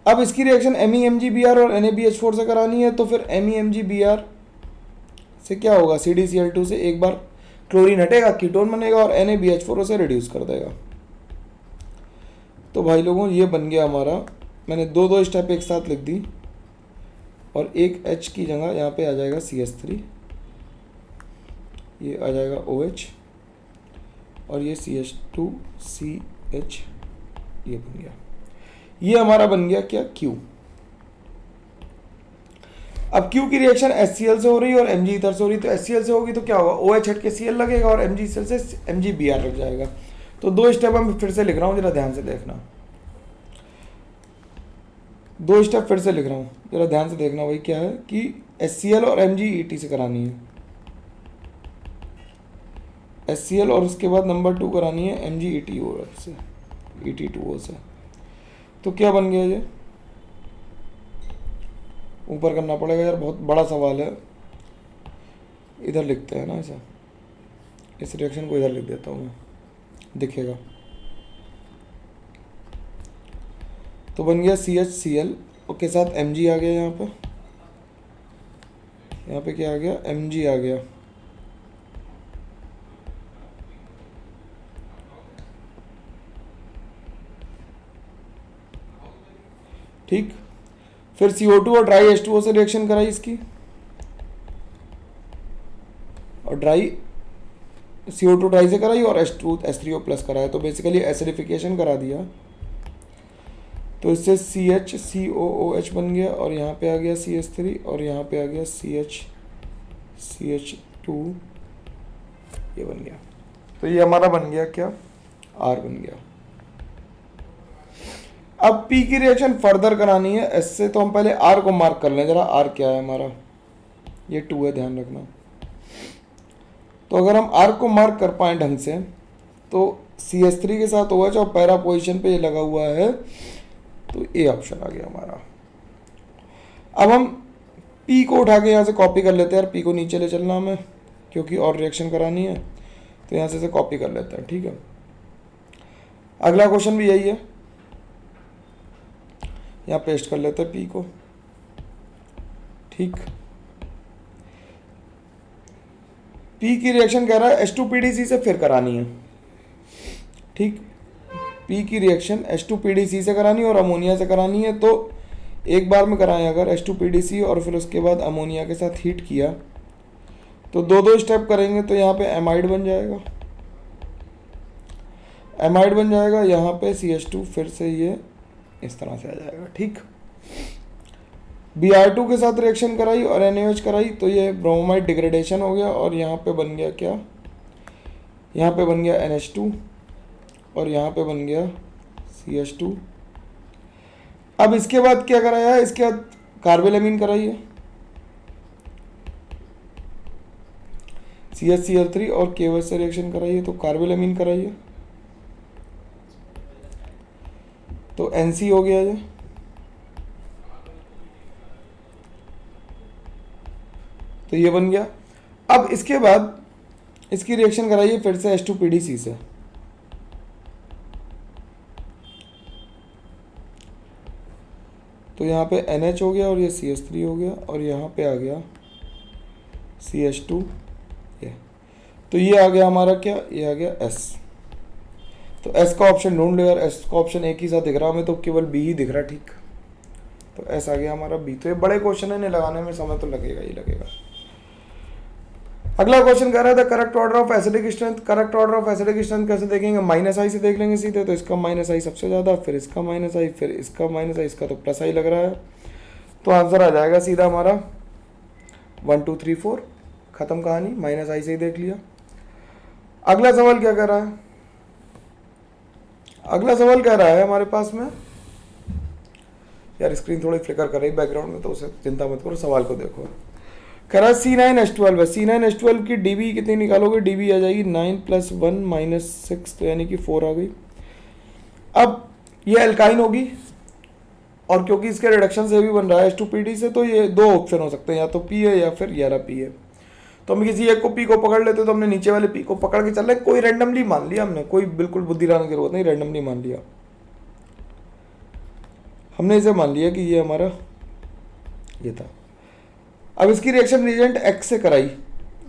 अब इसकी रिएक्शन MEMgBr और NaBH4 से करानी है, तो फिर MEMgBr से क्या होगा, CdCl2 से एक बार क्लोरीन हटेगा, कीटोन बनेगा, और NaBH4 उसे रिड्यूस कर देगा। तो भाई लोगों, ये बन गया हमारा, मैंने दो स्टेप एक साथ लिख दी, और एक H की जगह यहाँ पे आ जाएगा CH3, ये आ जाएगा OH, और ये CH2CH, ये बन गया। ये हमारा बन गया क्या, Q। अब Q की रिएक्शन HCl से हो रही है और Mg इधर से हो रही है, तो HCl से होगी तो क्या होगा, OH हट के Cl लगेगा, और MgCl से MgBr लग जाएगा। तो 2 स्टेप मैं फिर से लिख रहा हूँ, जरा ध्यान से देखना। 2 स्टेप फिर से लिख रहा हूँ, जरा ध्यान से देखना। वही क्या है कि HCl और MgET से करानी है, HCl, और उसके बाद नंबर 2 करानी है MgETO से, ET2O से। तो क्या बन गया, ये ऊपर करना पड़ेगा यार, बहुत बड़ा सवाल है। इधर लिखते हैं ना ऐसा, इस रिएक्शन को इधर लिख देता हूँ मैं, दिखेगा। तो बन गया CHCl और के साथ Mg आ गया, यहाँ पे क्या आ गया, Mg आ गया। ठीक, फिर CO2 और ड्राई H2O से रिएक्शन कराई इसकी, और ड्राई CO2 ड्राई से कराई और H2 H3O प्लस कराया, तो बेसिकली एसिडिफिकेशन करा दिया। तो इससे CHCOOH बन गया, और यहाँ पे आ गया CH3, और यहाँ पे आ गया CH2, ये बन गया। तो ये हमारा बन गया क्या, R बन गया। अब P की रिएक्शन फर्दर करानी है S से, तो हम पहले R को मार्क कर लें जरा। R क्या है हमारा, ये 2 है, ध्यान रखना। तो अगर हम R को मार्क कर पाए ढंग से, तो CH3 के साथ OH और पैरा पोजीशन पे ये लगा हुआ है, तो ये ऑप्शन आ गया हमारा। अब हम P को उठा के यहाँ से कॉपी कर लेते हैं यार, P को नीचे ले चलना हमें, क्योंकि और रिएक्शन करानी है, तो यहाँ से कॉपी कर लेते हैं। ठीक है, अगला क्वेश्चन भी यही है, यहाँ पेस्ट कर लेते हैं P को। ठीक, P की रिएक्शन कह रहा है H2PDC से फिर करानी है। ठीक, P की रिएक्शन H2PDC से करानी है और अमोनिया से करानी है, तो एक बार में कराएं अगर H2PDC और फिर उसके बाद अमोनिया के साथ हीट किया, तो 2 स्टेप करेंगे, तो यहाँ पे एमाइड बन जाएगा, एमाइड बन जाएगा। यहाँ पे CH2 फिर से ये इस तरह से आ जाएगा। ठीक, Br2 के साथ रिएक्शन कराई और NaOH कराई, तो ये ब्रोमाइड डिग्रेडेशन हो गया, और यहाँ पे बन गया क्या, यहाँ पे बन गया NH2, और यहाँ पे बन गया CH2। अब इसके बाद क्या कराया है, इसके बाद कार्बोलेमीन कराई है, CHCl3 और KOH से रिएक्शन कराई है, तो कार्बोलेमीन कराई है, तो NC हो गया ये। तो ये बन गया। अब इसके बाद इसकी रिएक्शन कराइए फिर से H2PDC से, तो यहाँ पे NH हो गया और ये CH3 हो गया, और यहाँ पे आ गया CH2, ये तो ये आ गया हमारा क्या, ये आ गया S। तो S का ऑप्शन ढूंढ लो यार, S का ऑप्शन एक ही साथ दिख रहा हमें, तो केवल B ही दिख रहा है। ठीक, तो S आ गया हमारा B। तो ये बड़े क्वेश्चन है, इन्हें लगाने में समय तो लगेगा ही लगेगा। अगला क्वेश्चन कह रहा है the correct order of acidic strength. Correct order of acidic strength कैसे देखेंगे, माइनस आई से देख लेंगे सीधे। तो इसका माइनस आई सबसे ज़्यादा, फिर इसका माइनस आई, फिर इसका माइनस आई, इसका तो प्लस आई लग रहा है। तो आंसर आ जाएगा सीधा हमारा 1 2 3 4, खत्म कहानी, माइनस आई से ही देख लिया। अगला सवाल क्या कह रहा है, अगला सवाल कह रहा है हमारे पास में, यार स्क्रीन थोड़ी फ्लिकर कर रही बैकग्राउंड में, तो उसे चिंता मत करो, सवाल को देखो। कह रहा है C9H12 है, C9H12 की डीबी कितनी निकालोगे, डीबी आ जाएगी 9 + 1 - 6, तो यानी कि 4 आ गई। अब ये एल्काइन होगी, और क्योंकि इसके रिडक्शन से भी बन रहा है H2PD से, तो ये दो ऑप्शन हो सकते हैं, या तो P है या फिर यारा P है। तो हम किसी एक को P को पकड़ लेते, तो हमने नीचे वाले P को पकड़ के चल रहे, कोई रैंडमली मान लिया हमने, कोई बिल्कुल बुद्धि लगाने की जरूरत नहीं, रैंडमली मान लिया हमने, इसे मान लिया कि ये हमारा ये था। अब इसकी रिएक्शन रिएजेंट X से कराई,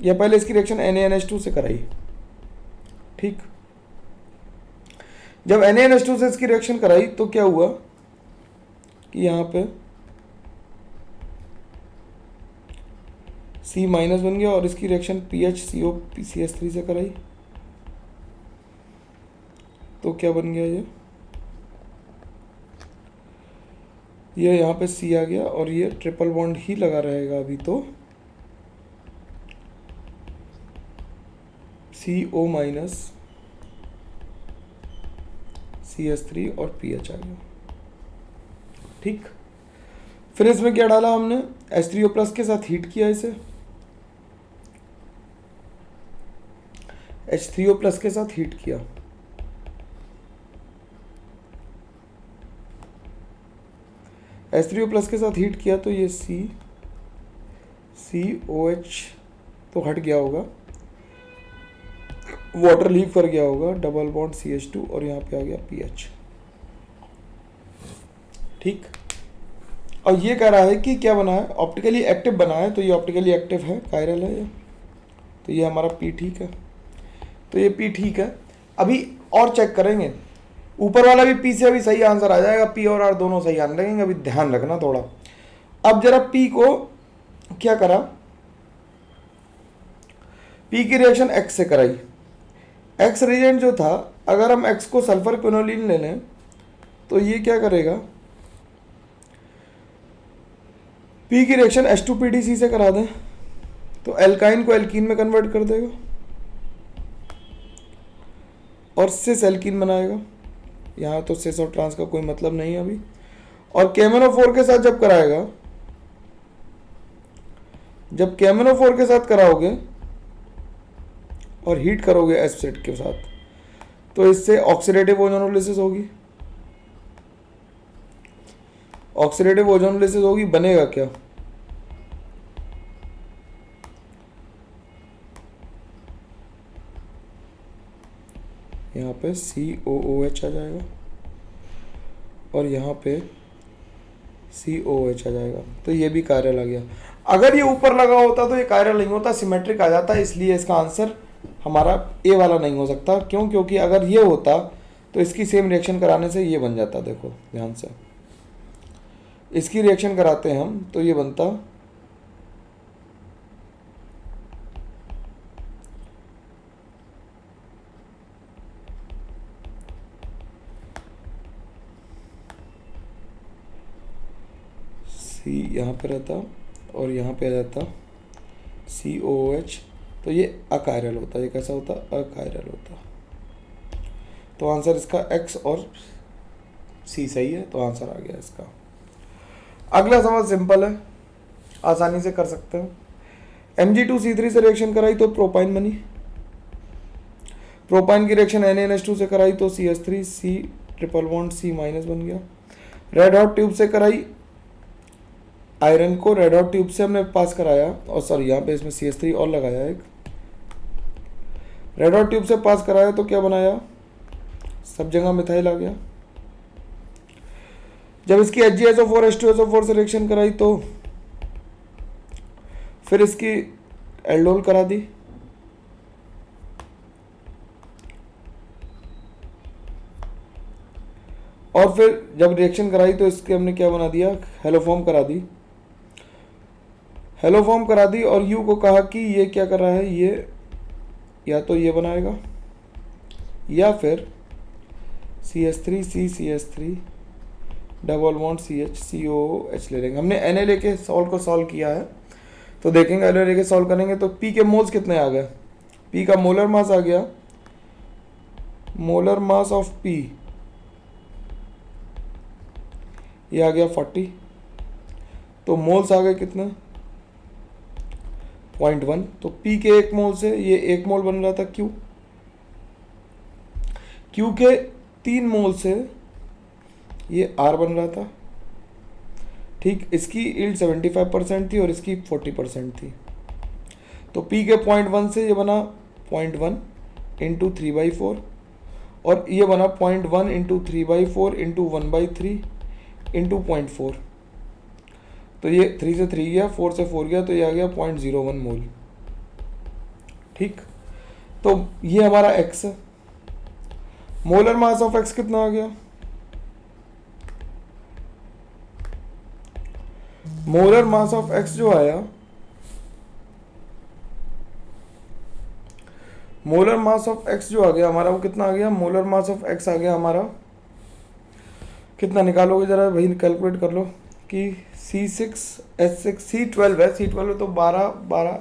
या पहले इसकी रिएक्शन NaNH2 से कराई, ठीक। जब NaNH2 से इसकी रिएक्शन कराई तो क्या हुआ कि यहाँ पे C- बन गया, और इसकी रिएक्शन PHCO-CH3 से कराई तो क्या बन गया, ये यहाँ पे C आ गया, और ये ट्रिपल बॉन्ड ही लगा रहेगा अभी, तो CO- CH3 और PH आ गया, ठीक। फिर इसमें क्या डाला हमने, H3O+ के साथ हीट किया इसे, H3O+ के साथ हीट किया, H3O+ के साथ हीट किया, तो ये COH तो हट गया होगा, वाटर लीव कर गया होगा, डबल बॉन्ड CH2, और यहाँ पे आ गया PH, ठीक। और ये कह रहा है कि क्या बना है, ऑप्टिकली एक्टिव बना है, तो ये ऑप्टिकली एक्टिव है, कायरल है ये, तो ये हमारा P ठीक है, तो ये P ठीक है। अभी और चेक करेंगे, ऊपर वाला भी P से अभी सही आंसर आ जाएगा, P और R दोनों सही आने लगेंगे, अभी ध्यान रखना थोड़ा। अब जरा P को क्या करा, P की रिएक्शन X से कराई, X रिएजेंट जो था, अगर हम X को सल्फर क्विनोलिन ले लें तो ये क्या करेगा, P की रिएक्शन H2PDC से करा दें तो एल्काइन को एल्कीन में कन्वर्ट कर देगा, और सिस एल्कीन बनाएगा। यहाँ तो सिस और ट्रांस का कोई मतलब नहीं है अभी। और KMnO4 के साथ जब कराएगा, जब KMnO4 के साथ कराओगे और हीट करोगे एसिड के साथ, तो इससे ऑक्सीडेटिव ओजोनोलिसिस होगी, ऑक्सीडेटिव ओजोनोलिसिस होगी, बनेगा क्या, यहाँ पे COOH आ जाएगा, और यहाँ पे COH आ जाएगा, तो ये भी कायरल आ गया। अगर ये ऊपर लगा होता तो ये कायरल नहीं होता, सिमेट्रिक आ जाता, इसलिए इसका आंसर हमारा ए वाला नहीं हो सकता। क्यों, क्योंकि अगर ये होता तो इसकी सेम रिएक्शन कराने से ये बन जाता, देखो ध्यान से, इसकी रिएक्शन कराते हैं हम तो ये बनता C, यहाँ पे रहता और यहाँ पे आ जाता COOH, तो ये अकायरल होता, ये कैसा होता, अकायरल होता। तो आंसर इसका X और C सही है, तो आंसर आ गया इसका। अगला सवाल सिंपल है, आसानी से कर सकते हो। Mg2C3 से रिएक्शन कराई तो प्रोपाइन बनी, प्रोपाइन की रिएक्शन NaNH2 से कराई तो CH3 C triple bond C- बन गया। रेड हॉट ट्यूब से कराई, आयरन को रेड हॉट ट्यूब से हमने पास कराया, और सॉरी यहाँ पे इसमें CH3 और लगाया एक, रेड हॉट ट्यूब से पास कराया तो क्या बनाया, सब जगह मिथाइल आ गया। जब इसकी HgSO4 H2SO4 से रिएक्शन कराई तो फिर इसकी एल्डोल करा दी, और फिर जब रिएक्शन कराई तो इसके हमने क्या बना दिया, हेलोफॉर्म करा दी। हेलो फॉर्म करा दी और यू को कहा कि ये क्या कर रहा है, ये या तो ये बनाएगा या फिर CH3 CH3 double bond CH COOH ले लेंगे। हमने Na लेके सॉल्व किया है, तो देखेंगे Na लेके सॉल्व करेंगे तो P के मोल्स कितने आ गए। P का मोलर मास आ गया, मोलर मास ऑफ P ये आ गया 40, तो मोल्स आ गए कितने 0.1। तो P के 1 मोल से ये 1 मोल बन रहा था Q के 3 मोल से ये R बन रहा था, ठीक। इसकी यील्ड 75% थी और इसकी 40% थी, तो P के 0.1 से ये बना 0.1 इंटू 3/4 और ये बना 0.1 इंटू 3/4 इंटू 1/3 इंटू 0.4। तो ये 3 से 3 गया, 4 से 4 गया, तो ये आ गया 0.01 मोल, ठीक। तो ये हमारा X है। मोलर मास ऑफ X कितना आ गया, मोलर मास ऑफ X जो आया, मोलर मास ऑफ X जो आ गया हमारा वो कितना आ गया, मोलर मास ऑफ X आ गया हमारा कितना, निकालोगे जरा भाई कैलकुलेट कर लो कि C6H6 C12 है, C12 है तो 12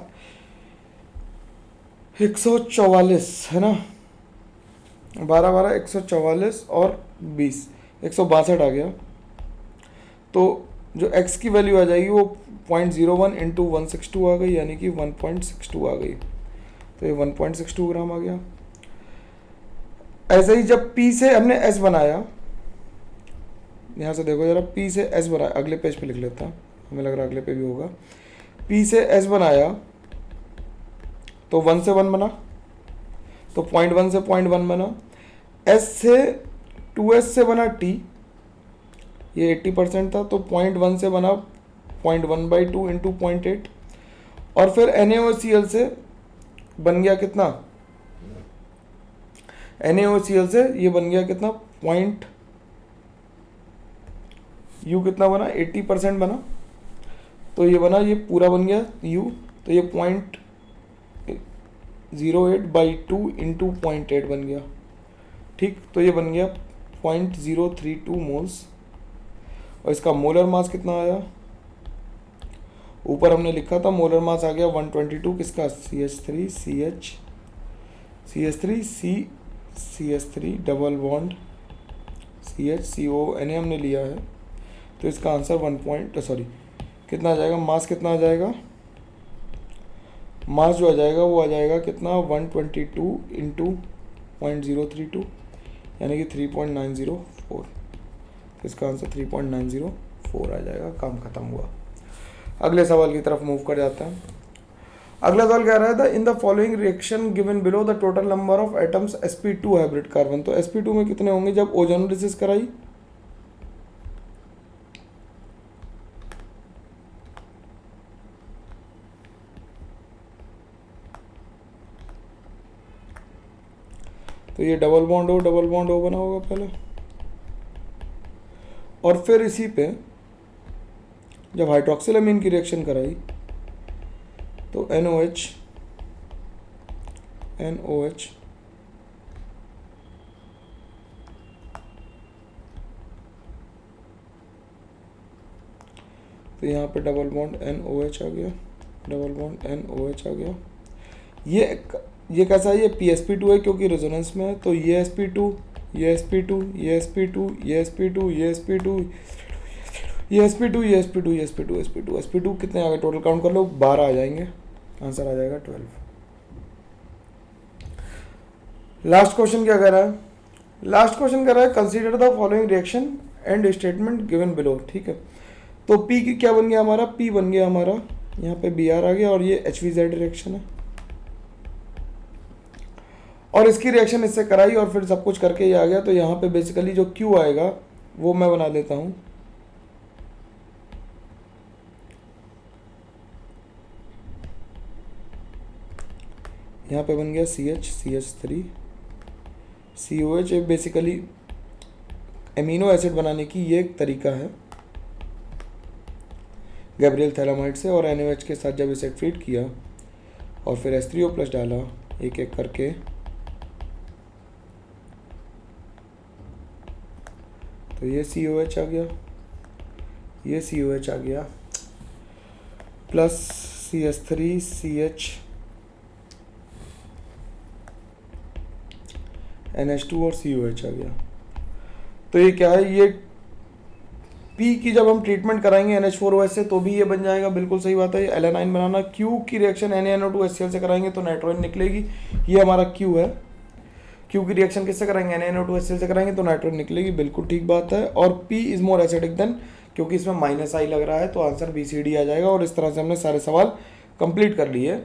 144 है ना, 12 144 और 20 162 आ गया। तो जो X की वैल्यू आ जाएगी वो 0.01 इंटू 162 आ गई, यानी कि 1.62 आ गई, तो ये 1.62 ग्राम आ गया। ऐसे ही जब P से हमने S बनाया, यहाँ से देखो जरा, P से S बनाया, अगले पेज पे लिख लेता, हमें लग रहा है अगले पे भी होगा। P से S बनाया तो 1 से 1 बना, तो 0.1 से 0.1 बना। S से 2S से बना T, ये 80% था, तो 0.1 से बना 0.1/2 इंटू 0.8 और फिर NaOCl से बन गया कितना, NaOCl से ये बन गया कितना U कितना बना 80% बना, तो ये बना, ये पूरा बन गया U, तो ये 0.08/2 इंटू 0.8 बन गया, ठीक। तो ये बन गया 0.032 मोल्स और इसका मोलर मास कितना आया, ऊपर हमने लिखा था मोलर मास आ गया 122 किसका, CH3 double bond CHCO Na हमने लिया है, तो इसका आंसर कितना आ जाएगा, मास कितना आ जाएगा, मास जो आ जाएगा वो आ जाएगा कितना 122 इंटू 0.032 यानी कि 3.904, इसका आंसर 3.904 आ जाएगा। काम खत्म हुआ। अगले सवाल की तरफ मूव कर जाता है। अगला सवाल कह रहा है, in the following reaction given below the total number of atoms sp2 hybrid carbon, तो sp2 में कितने होंगे जब ओजोनोलिसिस कराई, तो ये डबल बॉन्ड O बना होगा पहले, और फिर इसी पे जब हाइड्रोक्सिलामीन की रिएक्शन कराई तो NOH तो यहाँ पे डबल बॉन्ड NOH आ गया, आ गया। ये कैसा है, ये PsP2 है क्योंकि रेजोनेंस में है, तो ये sp2 ये sp2 ये sp2 ये sp2 ये sp2 ये sp2 ये sp2 ये sp2 sp2 sp2 कितने आ गए, टोटल काउंट कर लो 12 आ जाएंगे, आंसर आ जाएगा 12। लास्ट क्वेश्चन क्या कह रहा है, लास्ट क्वेश्चन कह रहा है consider the following reaction and statement given below, ठीक है। तो P की क्या बन गया हमारा, P बन गया हमारा यहाँ पे Br आ गया और ये HVZ रिएक्शन है, और इसकी रिएक्शन इससे कराई और फिर सब कुछ करके ये आ गया। तो यहाँ पे बेसिकली जो Q आएगा वो मैं बना लेता हूँ, यहाँ पे बन गया CH3 COH, basically amino acid बनाने की ये एक तरीका है, गैब्रियल थैलामाइड से, और NaOH के साथ जब इसे ट्रीट किया और फिर H3O+ डाला एक एक करके, तो ये COH आ गया, ये COH आ गया, प्लस CH3 CH NH2 और COH आ गया। तो ये क्या है, ये P की जब हम ट्रीटमेंट कराएंगे NH4OH से तो भी ये बन जाएगा, बिल्कुल सही बात है। ये एलानाइन बनाना, Q की रिएक्शन NaNO2HCl से कराएंगे तो नाइट्रोजन निकलेगी, ये हमारा Q है। Q की रिएक्शन किससे कराएंगे, NaNO2HCl से कराएंगे तो नाइट्रोजन निकलेगी, बिल्कुल ठीक बात है। और P is more acidic then, क्योंकि इसमें -I लग रहा है तो आंसर BCD आ जाएगा। और इस तरह से हमने सारे सवाल कंप्लीट कर लिए।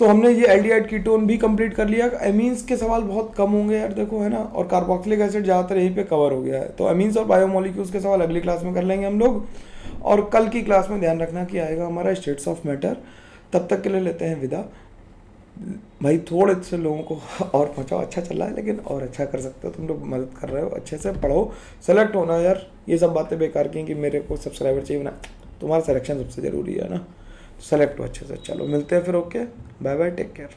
तो हमने ये एल्डिहाइड कीटोन भी कंप्लीट कर लिया। एमीन्स के सवाल बहुत कम होंगे यार, देखो है ना, और कार्बोक्सिलिक एसिड ज़्यादातर यहीं पे कवर हो गया है। तो एमीन्स और बायोमोलिक्यूल्स के सवाल अगली क्लास में कर लेंगे हम लोग। और कल की क्लास में ध्यान रखना कि आएगा हमारा स्टेट्स ऑफ मैटर। तब तक के लिए लेते हैं विदा। भाई थोड़े से लोगों को और पहुँचाओ, अच्छा चल रहा है लेकिन और अच्छा कर सकते हो, तुम लोग मदद कर रहे हो, अच्छे से पढ़ो, सेलेक्ट होना यार। ये सब बातें बेकार की कि मेरे को सब्सक्राइबर चाहिए ना, तुम्हारा सिलेक्शन सबसे ज़रूरी है ना, सेलेक्ट हो अच्छे से। चलो मिलते हैं फिर, okay, bye bye, take care.